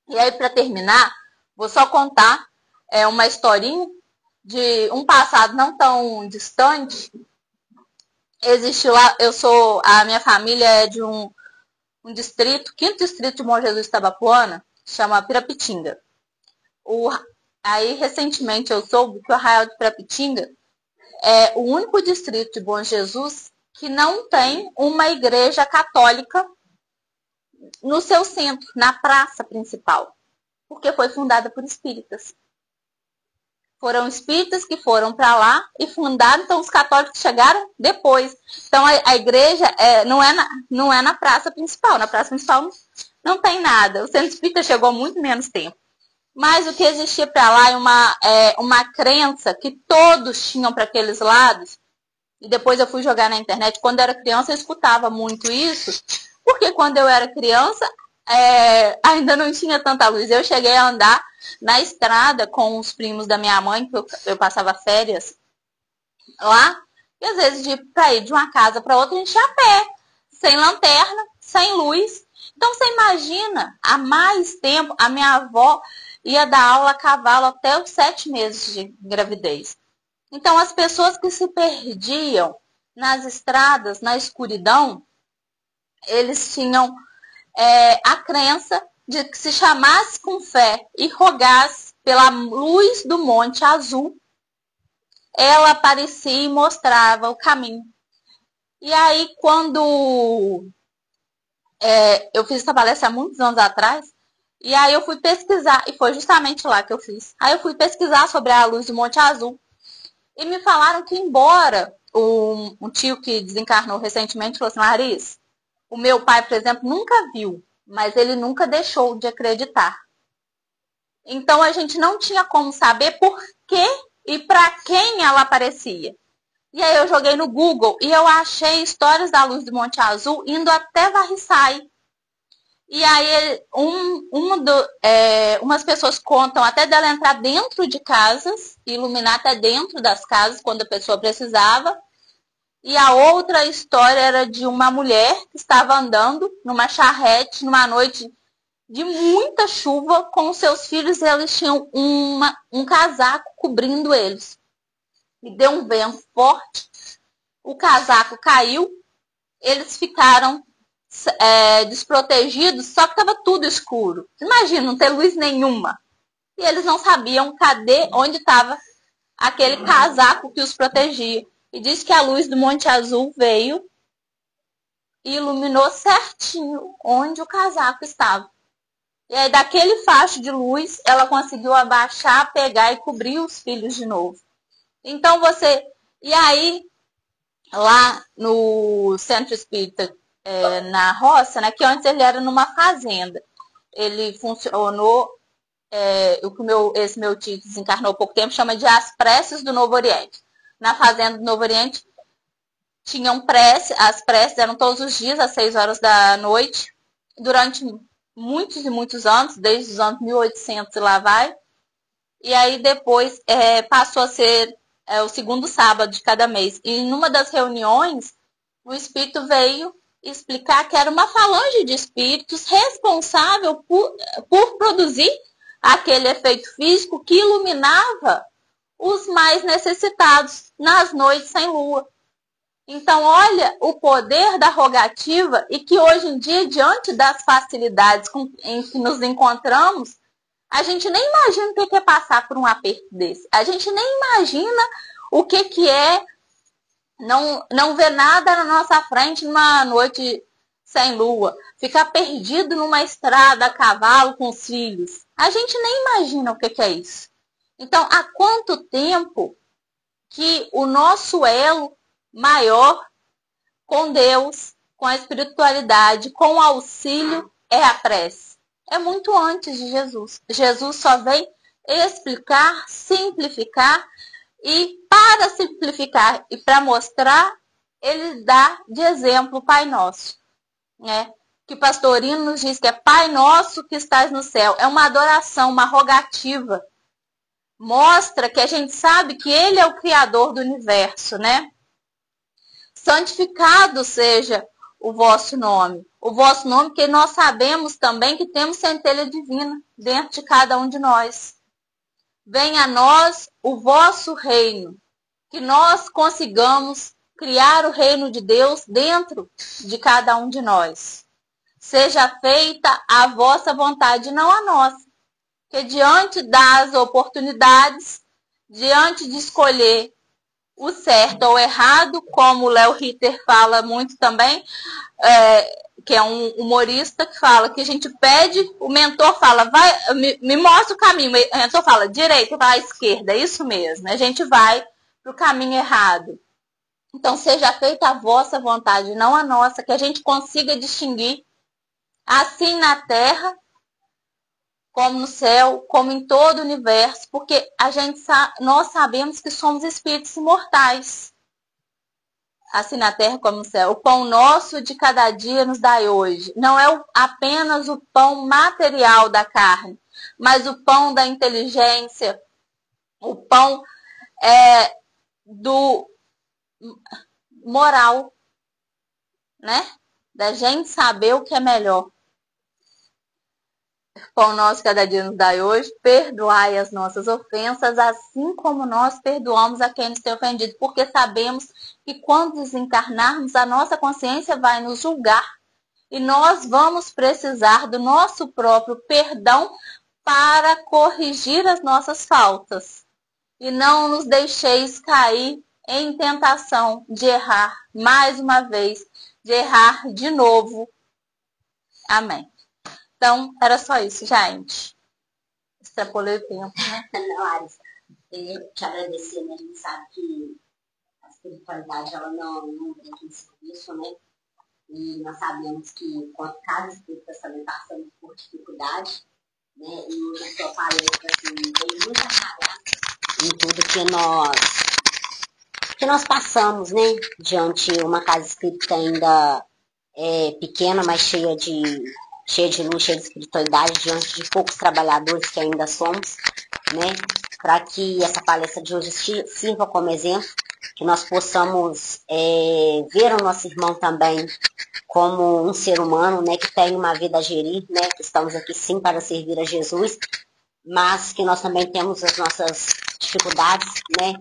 E aí, para terminar, vou só contar uma historinha de um passado não tão distante. Existe lá, a minha família é de um distrito, quinto distrito de Bom Jesus Tabapuana, chama Pirapitinga. Aí, recentemente, eu soube que o Arraial de Pirapitinga é o único distrito de Bom Jesus que não tem uma igreja católica no seu centro, na praça principal, porque foi fundada por espíritas. Foram espíritas que foram para lá e fundaram, então os católicos chegaram depois. Então a igreja não é na praça principal. Na praça principal não tem nada. O centro espírita chegou há muito menos tempo. Mas o que existia para lá é uma crença que todos tinham para aqueles lados. E depois eu fui jogar na internet. Quando eu era criança, eu escutava muito isso. Porque quando eu era criança, ainda não tinha tanta luz. Eu cheguei a andar na estrada com os primos da minha mãe, que eu passava férias lá. E às vezes, para ir de uma casa para outra, a gente ia a pé. Sem lanterna, sem luz. Então, você imagina, há mais tempo, a minha avó ia dar aula a cavalo até os 7 meses de gravidez. Então, as pessoas que se perdiam nas estradas, na escuridão, eles tinham a crença de que se chamasse com fé e rogasse pela luz do Monte Azul, ela aparecia e mostrava o caminho. E aí, quando eu fiz essa palestra há muitos anos atrás, e aí eu fui pesquisar, e foi justamente lá que eu fiz. Aí eu fui pesquisar sobre a luz do Monte Azul. E me falaram que, embora um tio que desencarnou recentemente falou assim, Larissa, o meu pai, por exemplo, nunca viu, mas ele nunca deixou de acreditar. Então a gente não tinha como saber por que e para quem ela aparecia. E aí eu joguei no Google e eu achei histórias da luz do Monte Azul indo até Varriçai. E aí umas pessoas contam até dela entrar dentro de casas, iluminar até dentro das casas quando a pessoa precisava. E a outra história era de uma mulher que estava andando numa charrete numa noite de muita chuva com seus filhos e eles tinham um casaco cobrindo eles. E deu um vento forte, o casaco caiu, eles ficaram desprotegidos, só que estava tudo escuro. Imagina, não ter luz nenhuma. E eles não sabiam onde estava aquele casaco que os protegia. E diz que a luz do Monte Azul veio e iluminou certinho onde o casaco estava. E aí, daquele facho de luz, ela conseguiu abaixar, pegar e cobrir os filhos de novo. Então, E aí, lá no Centro Espírita, na roça, né, que antes ele era numa fazenda. Ele funcionou, o que esse meu tio desencarnou há pouco tempo, chama de As Preces do Novo Oriente. Na fazenda do Novo Oriente, tinham prece, as preces eram todos os dias, às 6 horas da noite, durante muitos e muitos anos, desde os anos 1800 e lá vai. E aí depois passou a ser o segundo sábado de cada mês. E numa das reuniões, o Espírito veio explicar que era uma falange de espíritos responsável por produzir aquele efeito físico que iluminava os mais necessitados nas noites sem lua. Então, olha o poder da rogativa e que hoje em dia, diante das facilidades em que nos encontramos, a gente nem imagina o que é passar por um aperto desse. A gente nem imagina o que é não ver nada na nossa frente numa noite sem lua. Ficar perdido numa estrada a cavalo com os filhos. A gente nem imagina o que é isso. Então, há quanto tempo que o nosso elo maior com Deus, com a espiritualidade, com o auxílio, é a prece. É muito antes de Jesus. Jesus só vem explicar, simplificar, e para simplificar e para mostrar, ele dá de exemplo o Pai Nosso. Né? Que o Pastorino nos diz que é Pai Nosso que estás no céu. É uma adoração, uma rogativa. Mostra que a gente sabe que ele é o Criador do universo, né? Santificado seja o vosso nome. O vosso nome, que nós sabemos também que temos centelha divina dentro de cada um de nós. Venha a nós o vosso reino. Que nós consigamos criar o reino de Deus dentro de cada um de nós. Seja feita a vossa vontade, não a nossa. Que diante das oportunidades, diante de escolher o certo ou o errado, como o Léo Ritter fala muito também, que é um humorista que fala que a gente pede, o mentor fala, vai, me mostra o caminho, o mentor fala direita, vai à esquerda, é isso mesmo, a gente vai para o caminho errado. Então seja feita a vossa vontade, não a nossa, que a gente consiga distinguir, assim na terra, como no céu, como em todo o universo, porque nós sabemos que somos espíritos imortais. Assim na terra como no céu. O pão nosso de cada dia nos dai hoje. Não é apenas o pão material da carne, mas o pão da inteligência, o pão do moral, né? Da gente saber o que é melhor. Pão nosso cada dia nos dai hoje, perdoai as nossas ofensas, assim como nós perdoamos a quem nos tem ofendido, porque sabemos que quando desencarnarmos, a nossa consciência vai nos julgar e nós vamos precisar do nosso próprio perdão para corrigir as nossas faltas. E não nos deixeis cair em tentação de errar mais uma vez, de errar de novo. Amém. Então, era só isso, gente. Extrapolei o tempo, né? Não, Larissa, eu ia te agradecer, né? A gente sabe que a espiritualidade, ela não tem que serviço, né? E nós sabemos que cada espírito está também passando por dificuldade, né? E hoje a sua palestra, assim, tem muita carga em tudo que nós passamos, né? Diante uma casa espírita ainda pequena, mas cheia de luz, cheia de espiritualidade, diante de poucos trabalhadores que ainda somos, né? Para que essa palestra de hoje sirva como exemplo, que nós possamos ver o nosso irmão também como um ser humano, né? Que tem uma vida a gerir, né? Que estamos aqui sim para servir a Jesus, mas que nós também temos as nossas dificuldades, né?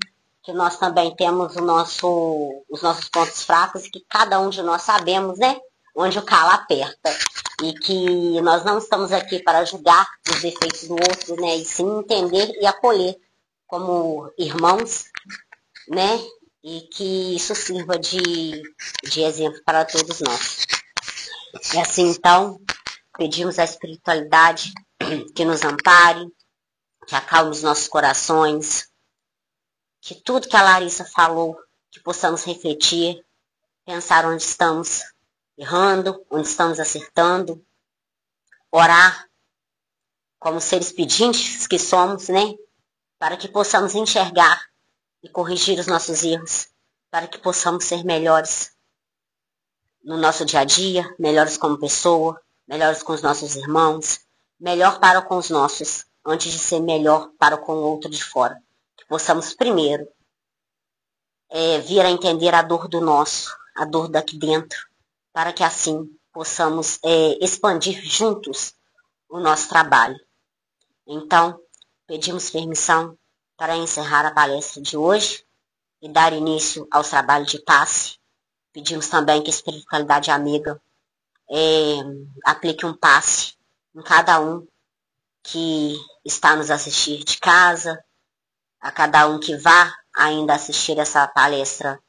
Que nós também temos os nossos pontos fracos e que cada um de nós sabemos, né? Onde o calo aperta. E que nós não estamos aqui para julgar os defeitos do outro, né? E sim entender e acolher como irmãos, né? E que isso sirva de exemplo para todos nós. E assim, então, pedimos à espiritualidade que nos ampare, que acalme os nossos corações, que tudo que a Larissa falou, que possamos refletir, pensar onde estamos errando, onde estamos acertando, orar como seres pedintes que somos, né? Para que possamos enxergar e corrigir os nossos erros, para que possamos ser melhores no nosso dia a dia, melhores como pessoa, melhores com os nossos irmãos, melhor para com os nossos, antes de ser melhor para com o outro de fora. Que possamos primeiro vir a entender a dor do nosso, a dor daqui dentro, para que assim possamos expandir juntos o nosso trabalho. Então, pedimos permissão para encerrar a palestra de hoje e dar início aos trabalhos de passe. Pedimos também que a espiritualidade amiga aplique um passe em cada um que está nos assistir de casa, a cada um que vá ainda assistir essa palestra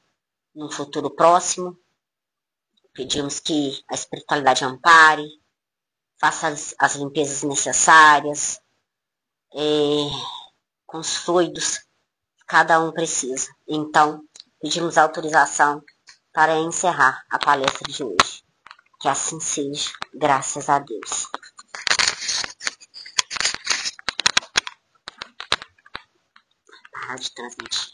no futuro próximo. Pedimos que a espiritualidade ampare, faça as limpezas necessárias, com os fluidos que cada um precisa. Então, pedimos autorização para encerrar a palestra de hoje. Que assim seja, graças a Deus. Parar de transmitir.